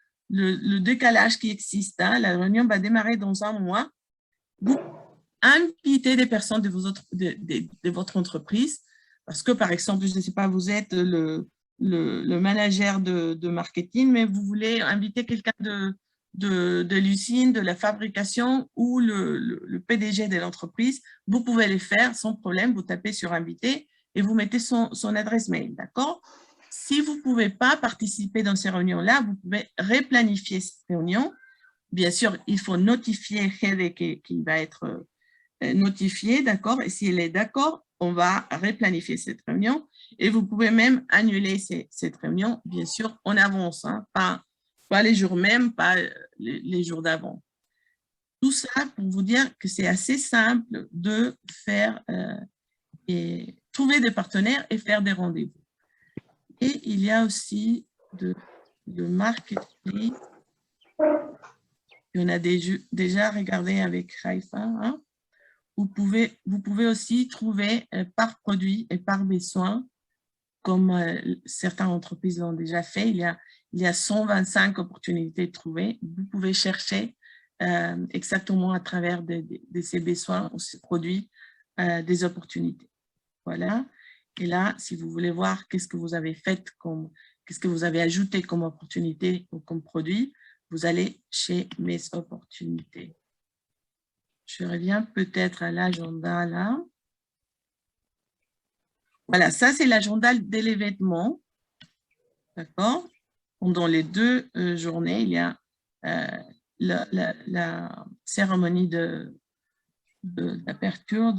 décalage qui existe. Hein? La réunion va démarrer dans un mois. Vous invitez des personnes de votre entreprise parce que, par exemple, je ne sais pas, vous êtes le manager de marketing, mais vous voulez inviter quelqu'un de l'usine, de la fabrication ou le PDG de l'entreprise, vous pouvez les faire sans problème. Vous tapez sur « Inviter » et vous mettez son adresse mail, d'accord? Si vous ne pouvez pas participer dans ces réunions-là, vous pouvez replanifier cette réunion. Bien sûr, il faut notifier Hede qui va être notifié, d'accord? Et s'il est d'accord, on va replanifier cette réunion et vous pouvez même annuler cette réunion, bien sûr, en avance, hein, pas les jours même, pas les jours d'avant. Tout ça pour vous dire que c'est assez simple de faire et trouver des partenaires et faire des rendez-vous. Et il y a aussi de marketing. On a déjà regardé avec Raifa. Hein. Vous pouvez aussi trouver par produit et par besoin, comme certaines entreprises l'ont déjà fait. Il y a 125 opportunités de trouver. Vous pouvez chercher exactement à travers de ces besoins ou ces produits des opportunités. Voilà. Et là, si vous voulez voir qu'est-ce que vous avez fait, qu'est-ce que vous avez ajouté comme opportunité ou comme produit, vous allez chez mes opportunités. Je reviens peut-être à l'agenda là. Voilà, ça c'est l'agenda de l'événement. D'accord? Pendant les 2 journées, il y a la cérémonie d'aperture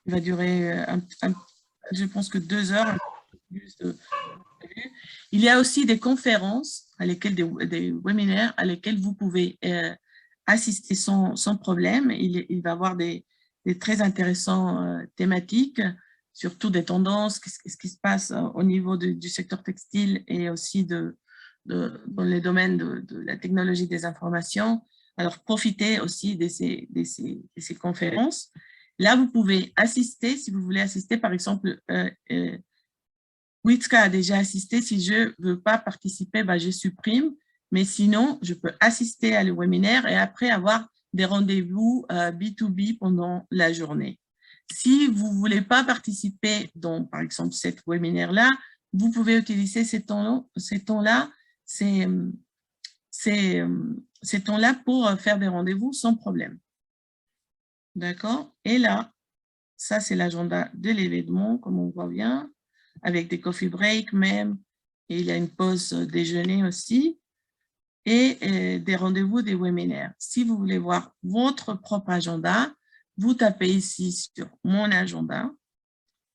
qui va durer, je pense que 2 heures. Il y a aussi des conférences, à lesquelles, des webinaires à lesquels vous pouvez assister sans problème. Il va y avoir des très intéressants thématiques, surtout des tendances, ce qui se passe au niveau du secteur textile et aussi dans les domaines de la technologie des informations. Alors, profitez aussi de ces conférences. Là, vous pouvez assister, si vous voulez assister, par exemple, Witzka a déjà assisté. Si je ne veux pas participer, je supprime. Mais sinon, je peux assister à le webinaire et après avoir des rendez-vous B2B pendant la journée. Si vous ne voulez pas participer dans, par exemple, cette webinaire-là, vous pouvez utiliser ces temps-là pour faire des rendez-vous sans problème. D'accord? Et là, ça, c'est l'agenda de l'événement, comme on voit bien, avec des coffee breaks même, et il y a une pause déjeuner aussi, et des rendez-vous, des webinaires. Si vous voulez voir votre propre agenda, vous tapez ici sur « Mon agenda »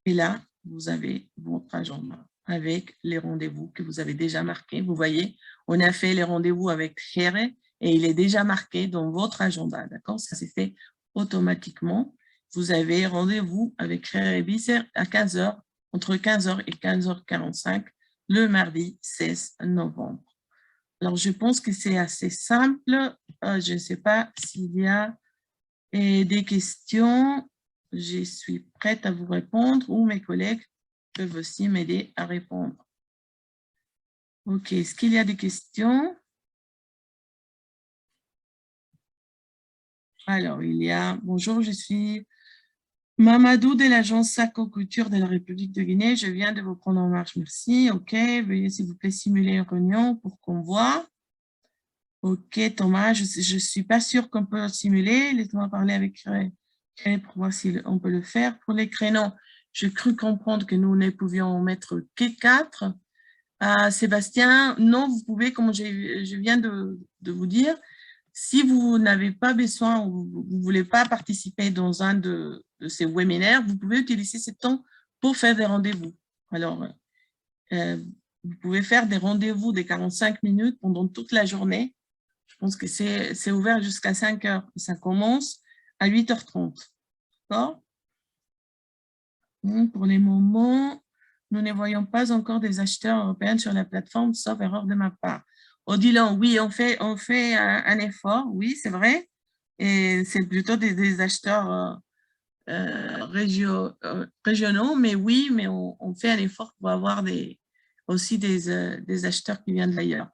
et là, vous avez votre agenda avec les rendez-vous que vous avez déjà marqués. Vous voyez, on a fait les rendez-vous avec Khere et il est déjà marqué dans votre agenda, d'accord? Ça s'est fait automatiquement. Vous avez rendez-vous avec Khere Bisser à 15h, entre 15h et 15h45, le mardi 16 novembre. Alors, je pense que c'est assez simple. Je ne sais pas s'il y a des questions. je suis prête à vous répondre ou mes collègues peuvent aussi m'aider à répondre. Ok, est-ce qu'il y a des questions? Alors, il y a, bonjour, je suis Mamadou de l'agence Saco Couture de la République de Guinée. Je viens de vous prendre en marche, merci. Ok, veuillez s'il vous plaît simuler une réunion pour qu'on voit. Ok, Thomas, je ne suis pas sûre qu'on peut simuler. Laisse-moi parler avec Créé pour voir si on peut le faire. Pour les créneaux, j'ai cru comprendre que nous ne pouvions en mettre que 4. Sébastien, non, vous pouvez, comme je viens de vous dire, si vous n'avez pas besoin ou vous ne voulez pas participer dans un de ces webinaires, vous pouvez utiliser ce temps pour faire des rendez-vous. Alors, vous pouvez faire des rendez-vous de 45 minutes pendant toute la journée. Je pense que c'est ouvert jusqu'à 5 heures. Ça commence à 8h30. D'accord? Pour les moments, nous ne voyons pas encore des acheteurs européens sur la plateforme, sauf erreur de ma part. Odilon, oui, on fait un effort, oui, c'est vrai. Et c'est plutôt des acheteurs régionaux, mais oui, mais on fait un effort pour avoir aussi des acheteurs qui viennent d'ailleurs.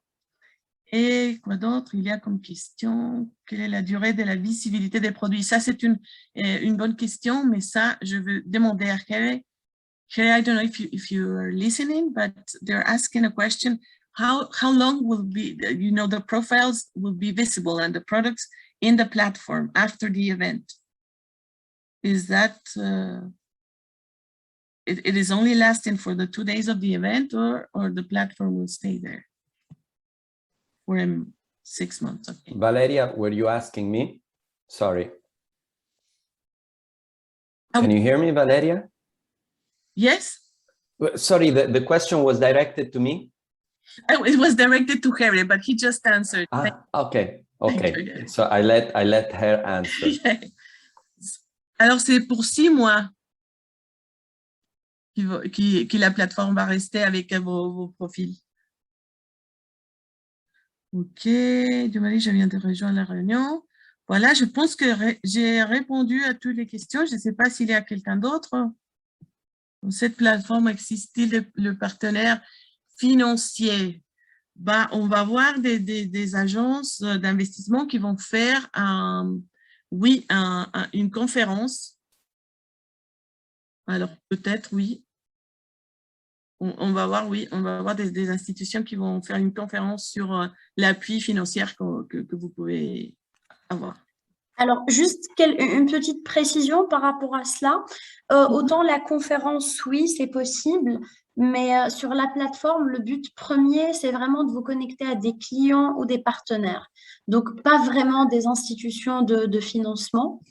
Et quoi d'autre? Il y a comme question, quelle est la durée de la visibilité des produits? Ça, c'est une bonne question, mais ça, je veux demander à Kerry. Kerry, I don't know if you're listening, but they're asking a question. How long will be, the profiles will be visible and the products in the platform after the event? Is that, it is only lasting for the 2 days of the event or the platform will stay there? For 6 months, okay. Valeria, were you asking me? Sorry. Can you hear me, Valeria? Yes. Sorry, the question was directed to me? Oh, it was directed to Harry, but he just answered. Okay. So I let her answer. Yes. Alors, c'est pour 6 mois que la plateforme va rester avec vos profils. Ok, je viens de rejoindre la réunion. Voilà, je pense que j'ai répondu à toutes les questions. Je ne sais pas s'il y a quelqu'un d'autre. Dans cette plateforme existe-t-il le partenaire financier? On va voir des agences d'investissement qui vont faire une conférence. Alors, peut-être, oui. On va voir, oui, on va avoir des institutions qui vont faire une conférence sur l'appui financier que vous pouvez avoir. Alors, juste une petite précision par rapport à cela. Autant la conférence, oui, c'est possible, mais sur la plateforme, le but premier, c'est vraiment de vous connecter à des clients ou des partenaires. Donc, pas vraiment des institutions de financement.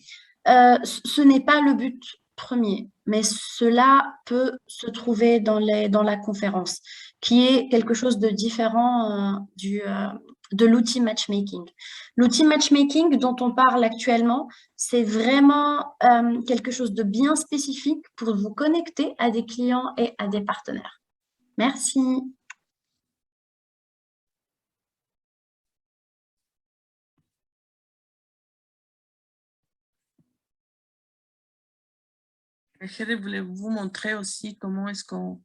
Ce n'est pas le but premier, mais cela peut se trouver dans la conférence, qui est quelque chose de différent de l'outil matchmaking. L'outil matchmaking dont on parle actuellement, c'est vraiment quelque chose de bien spécifique pour vous connecter à des clients et à des partenaires. Merci. Je voulais vous montrer aussi comment est-ce qu'on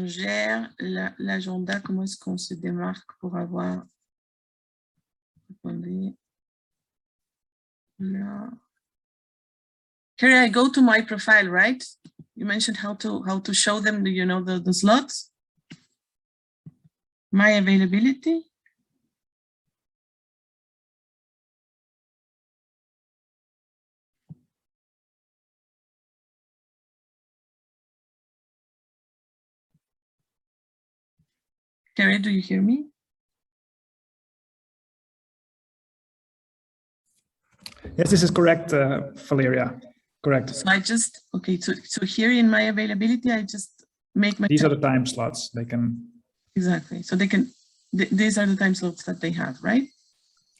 gère l'agenda, comment est-ce qu'on se démarque pour avoir... Attendez. Là. Here I go to my profile, right? You mentioned how to show them the slots. My availability. Kerry, do you hear me? Yes, this is correct, Valeria. Correct. So I just, okay, so here in my availability, I just make my... These are the time slots they can... Exactly. So they can, these are the time slots that they have, right?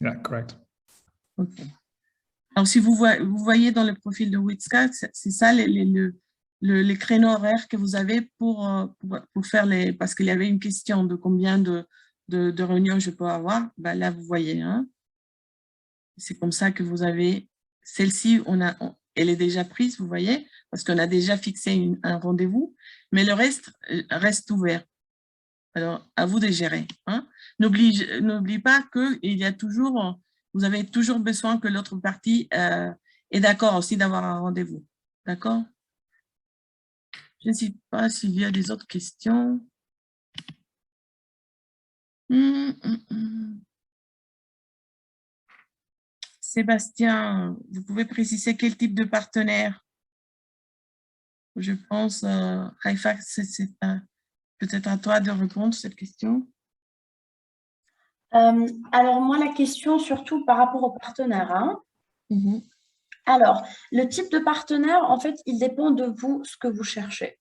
Yeah, correct. OK. Alors, si vous voyez dans le profil de Witska, c'est ça les créneaux horaires que vous avez pour faire les... Parce qu'il y avait une question de combien de réunions je peux avoir. Ben là, vous voyez. Hein? C'est comme ça que vous avez... Celle-ci, elle est déjà prise, vous voyez, parce qu'on a déjà fixé un rendez-vous, mais le reste reste ouvert. Alors, à vous de gérer. Hein. N'oublie pas que vous avez toujours besoin que l'autre partie est d'accord aussi d'avoir un rendez-vous. D'accord? Je ne sais pas s'il y a des autres questions. Sébastien, vous pouvez préciser quel type de partenaire? Je pense, Haïfa, c'est peut-être à toi de répondre à cette question. Alors, moi, la question, surtout par rapport aux partenaires. Hein. Alors, le type de partenaire, en fait, il dépend de vous, ce que vous cherchez.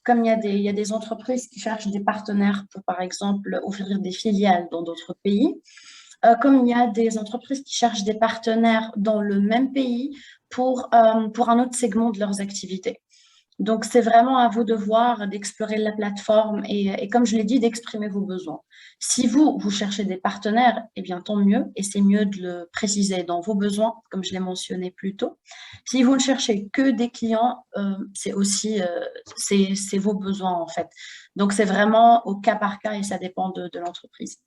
Comme il y a des entreprises qui cherchent des partenaires pour, par exemple, ouvrir des filiales dans d'autres pays, comme il y a des entreprises qui cherchent des partenaires dans le même pays pour un autre segment de leurs activités. Donc, c'est vraiment à vous de voir, d'explorer la plateforme et comme je l'ai dit, d'exprimer vos besoins. Si vous cherchez des partenaires, eh bien, tant mieux. Et c'est mieux de le préciser dans vos besoins, comme je l'ai mentionné plus tôt. Si vous ne cherchez que des clients, c'est aussi c'est vos besoins, en fait. Donc, c'est vraiment au cas par cas et ça dépend de l'entreprise.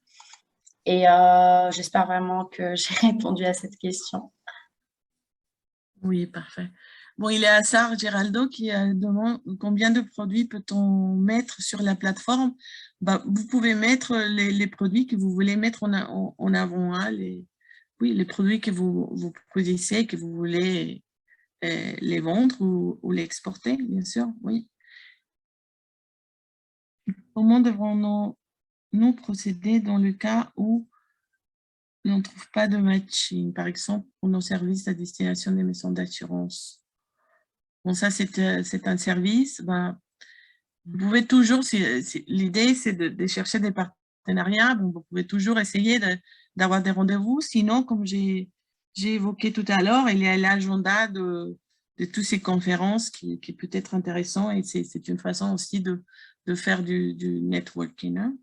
Et j'espère vraiment que j'ai répondu à cette question. Oui, parfait. Bon, il est à Sarah Geraldo qui demande combien de produits peut-on mettre sur la plateforme. Vous pouvez mettre les produits que vous voulez mettre en avant. Hein, les produits que vous produisez, que vous voulez les vendre ou les exporter, bien sûr. Oui. Comment devrons-nous procéder dans le cas où on ne trouve pas de matching, par exemple, pour nos services à destination des maisons d'assurance? Bon, ça, c'est un service. Vous pouvez toujours, l'idée, c'est de chercher des partenariats. Bon, vous pouvez toujours essayer d'avoir des rendez-vous. Sinon, comme j'ai évoqué tout à l'heure, il y a l'agenda de toutes ces conférences qui peut être intéressant et c'est une façon aussi de faire du networking. Hein.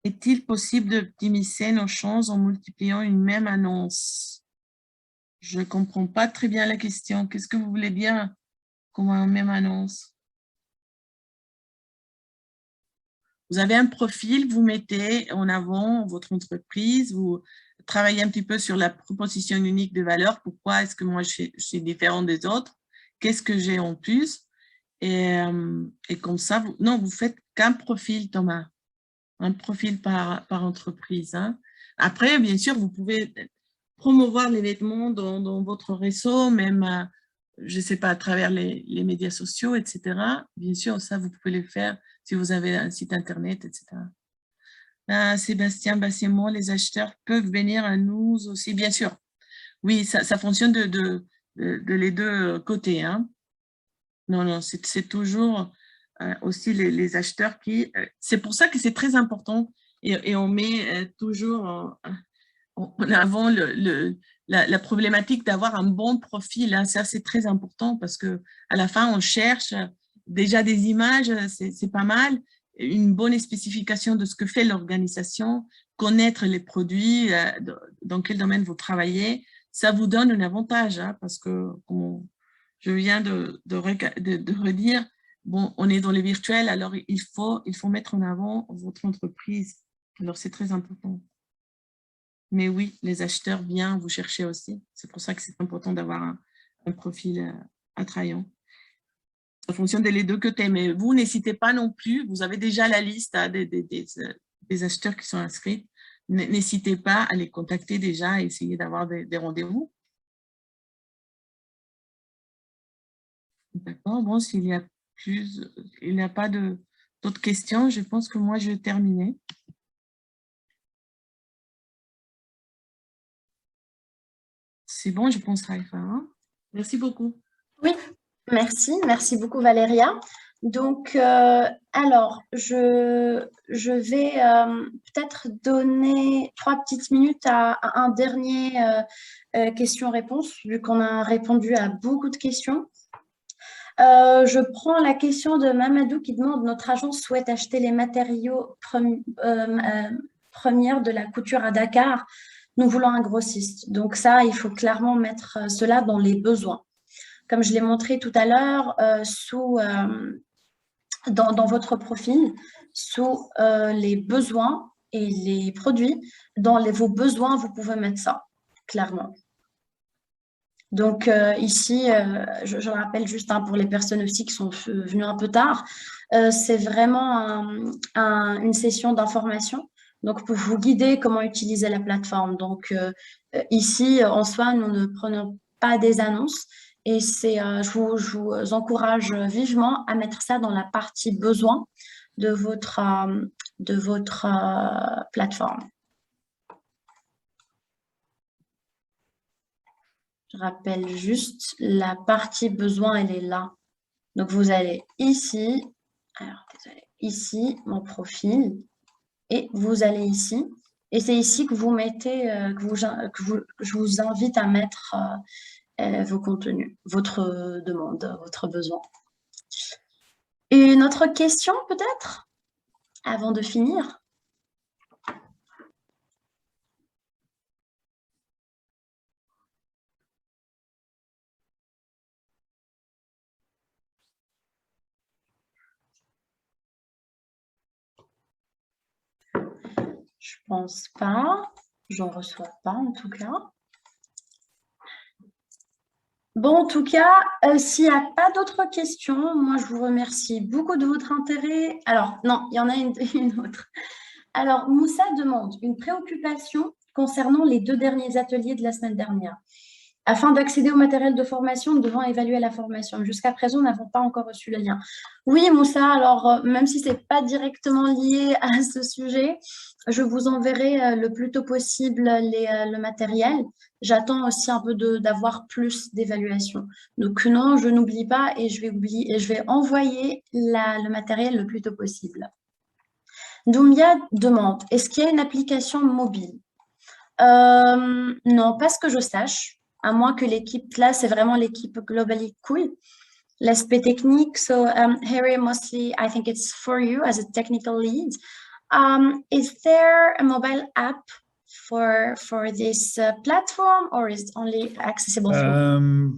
Est-il possible d'optimiser nos chances en multipliant une même annonce? Je ne comprends pas très bien la question. Qu'est-ce que vous voulez dire comme une même annonce? Vous avez un profil, vous mettez en avant votre entreprise, vous travaillez un petit peu sur la proposition unique de valeur. Pourquoi est-ce que moi je suis différent des autres? Qu'est-ce que j'ai en plus? Et comme ça, vous faites qu'un profil, Thomas. Un profil par entreprise. Hein. Après, bien sûr, vous pouvez promouvoir les vêtements dans votre réseau, même, je ne sais pas, à travers les médias sociaux, etc. Bien sûr, ça, vous pouvez le faire si vous avez un site Internet, etc. Sébastien Bassémont, les acheteurs peuvent venir à nous aussi, bien sûr. Oui, ça fonctionne de les deux côtés. Hein. Non, c'est toujours aussi les acheteurs qui… c'est pour ça que c'est très important et on met toujours en avant la problématique d'avoir un bon profil. Hein. Ça, c'est très important parce qu'à la fin, on cherche déjà des images, c'est pas mal, une bonne spécification de ce que fait l'organisation, connaître les produits, dans quel domaine vous travaillez, ça vous donne un avantage hein, parce que, comme je viens de redire, bon, on est dans les virtuels, alors il faut mettre en avant votre entreprise. Alors, c'est très important. Mais oui, les acheteurs viennent vous chercher aussi. C'est pour ça que c'est important d'avoir un profil attrayant. Ça fonctionne des deux côtés, mais vous n'hésitez pas non plus. Vous avez déjà la liste hein, des acheteurs qui sont inscrits. N'hésitez pas à les contacter déjà et essayer d'avoir des rendez-vous. D'accord. Bon, s'il n'y a pas d'autres questions, je pense que moi, je vais terminer. C'est bon, je pense, Haïfa. Hein? Merci beaucoup. Oui, merci beaucoup Valéria. Donc, alors, je vais peut-être donner 3 petites minutes à un dernier question-réponse, vu qu'on a répondu à beaucoup de questions. Je prends la question de Mamadou qui demande « Notre agence souhaite acheter les matériaux premiers de la couture à Dakar. nous voulons un grossiste. Donc ça, il faut clairement mettre cela dans les besoins. Comme je l'ai montré tout à l'heure, dans votre profil, sous les besoins et les produits, dans vos besoins, vous pouvez mettre ça, clairement. Donc ici, je rappelle juste pour les personnes aussi qui sont venues un peu tard, c'est vraiment une session d'information. Donc pour vous guider comment utiliser la plateforme. Donc ici, en soi, nous ne prenons pas des annonces et je vous encourage vivement à mettre ça dans la partie besoin de votre plateforme. Je rappelle juste, la partie besoin, elle est là. Donc, vous allez ici, alors désolé, ici, mon profil, et vous allez ici. Et c'est ici que vous mettez, je vous invite à mettre vos contenus, votre demande, votre besoin. Une autre question peut-être, avant de finir? Je pense pas. J'en reçois pas en tout cas. Bon, en tout cas, s'il n'y a pas d'autres questions, moi je vous remercie beaucoup de votre intérêt. Alors, non, il y en a une autre. Alors, Moussa demande une préoccupation concernant les 2 derniers ateliers de la semaine dernière. Afin d'accéder au matériel de formation, nous devons évaluer la formation. Jusqu'à présent, nous n'avons pas encore reçu le lien. Oui, Moussa, alors même si ce n'est pas directement lié à ce sujet, je vous enverrai le plus tôt possible le matériel. J'attends aussi un peu d'avoir plus d'évaluation. Donc non, je n'oublie pas et je vais envoyer le matériel le plus tôt possible. Doumbia demande, est-ce qu'il y a une application mobile? Non, pas ce que je sache. À moins que l'équipe, là, c'est vraiment l'équipe Globally Cool. L'aspect technique, so Harry, mostly, I think it's for you as a technical lead. Is there a mobile app for this platform, or is it only accessible through?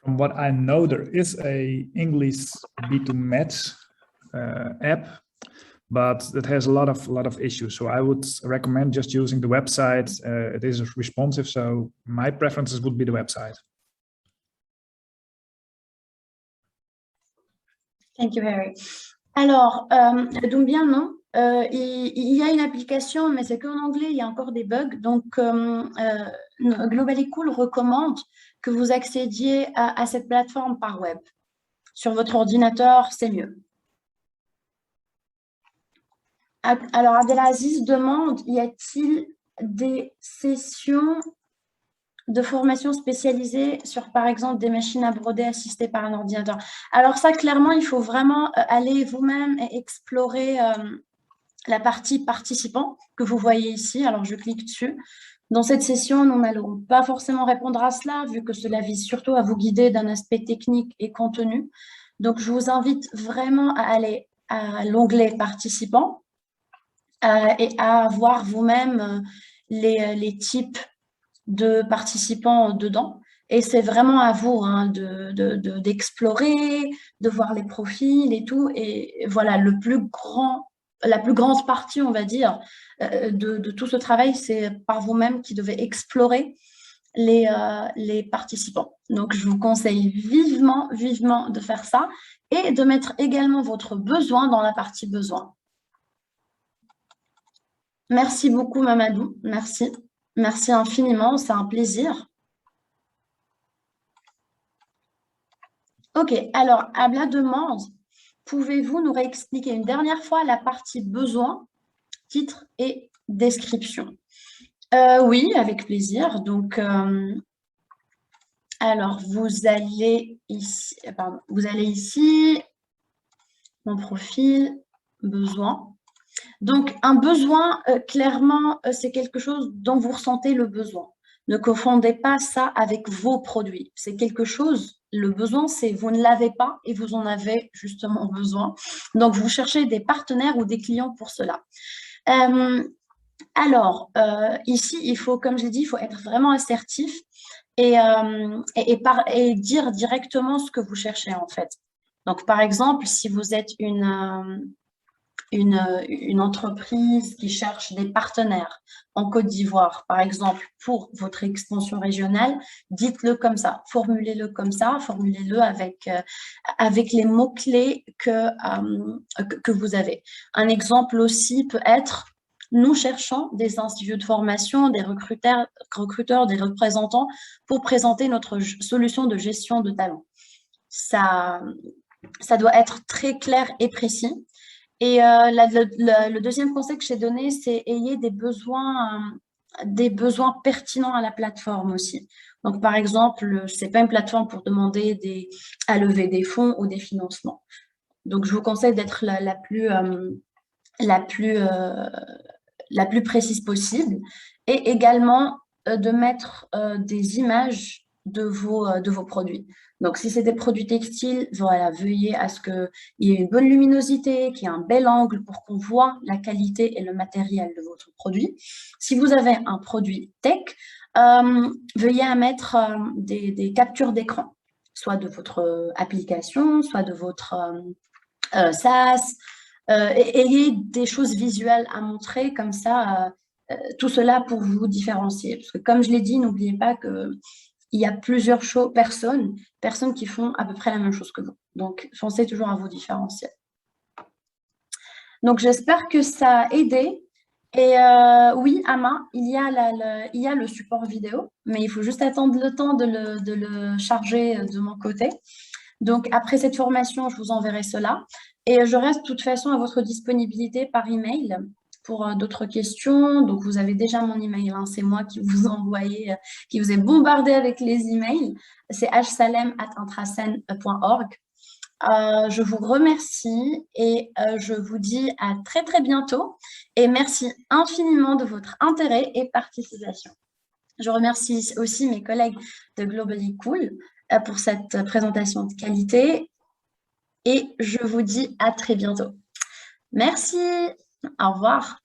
From what I know, there is a English B2Match app, but it has a lot of issues. So I would recommend just using the website. It is responsive, so my preferences would be the website. Thank you, Harry. Alors, donc bien non. Il y a une application, mais c'est qu'en anglais, il y a encore des bugs. Donc, Globally Cool recommande que vous accédiez à cette plateforme par web. Sur votre ordinateur, c'est mieux. Alors, Abdelaziz demande, y a-t-il des sessions de formation spécialisée sur, par exemple, des machines à broder assistées par un ordinateur? Alors ça, clairement, il faut vraiment aller vous-même et explorer la partie participants que vous voyez ici. Alors, je clique dessus. Dans cette session, nous n'allons pas forcément répondre à cela, vu que cela vise surtout à vous guider d'un aspect technique et contenu. Donc, je vous invite vraiment à aller à l'onglet participants et à voir vous-même les types de participants dedans. Et c'est vraiment à vous d'explorer, de voir les profils et tout. Et voilà, la plus grande partie, on va dire, de tout ce travail, c'est par vous-même qui devez explorer les participants. Donc, je vous conseille vivement, vivement de faire ça et de mettre également votre besoin dans la partie besoin. Merci beaucoup, Mamadou. Merci. Merci infiniment, c'est un plaisir. Ok, alors, Abla demande, pouvez-vous nous réexpliquer une dernière fois la partie besoin, titre et description? Oui, avec plaisir. Donc, alors, vous allez ici, mon profil, besoin. Donc, un besoin, clairement, c'est quelque chose dont vous ressentez le besoin. Ne confondez pas ça avec vos produits. C'est quelque chose, le besoin, c'est vous ne l'avez pas et vous en avez justement besoin. Donc, vous cherchez des partenaires ou des clients pour cela. Alors, ici, il faut, comme je l'ai dit, il faut être vraiment assertif et dire directement ce que vous cherchez, en fait. Donc, par exemple, si vous êtes une entreprise qui cherche des partenaires en Côte d'Ivoire, par exemple, pour votre expansion régionale, dites-le comme ça, formulez-le comme ça, formulez-le avec les mots-clés que vous avez. Un exemple aussi peut être, nous cherchons des instituts de formation, des recruteurs, des représentants pour présenter notre solution de gestion de talent. Ça doit être très clair et précis. Et le deuxième conseil que j'ai donné, c'est ayez des besoins pertinents à la plateforme aussi. Donc, par exemple, ce n'est pas une plateforme pour demander à lever des fonds ou des financements. Donc, je vous conseille d'être la plus précise possible et également de mettre des images de vos produits. Donc, si c'est des produits textiles, voilà, veuillez à ce qu'il y ait une bonne luminosité, qu'il y ait un bel angle pour qu'on voit la qualité et le matériel de votre produit. Si vous avez un produit tech, veuillez à mettre des captures d'écran, soit de votre application, soit de votre SaaS. Ayez des choses visuelles à montrer, comme ça, tout cela pour vous différencier. Parce que comme je l'ai dit, n'oubliez pas que il y a plusieurs personnes qui font à peu près la même chose que vous. Donc, pensez toujours à vous différencier. Donc, j'espère que ça a aidé. Et oui, Ama, il y a le support vidéo, mais il faut juste attendre le temps de le charger de mon côté. Donc, après cette formation, je vous enverrai cela. Et je reste de toute façon à votre disponibilité par email pour d'autres questions. Donc, vous avez déjà mon email, hein, c'est moi qui vous ai bombardé avec les emails. C'est hsalem@intrasen.org. Je vous remercie et je vous dis à très, très bientôt. Et merci infiniment de votre intérêt et participation. Je remercie aussi mes collègues de Globally Cool pour cette présentation de qualité. Et je vous dis à très bientôt. Merci. Au revoir.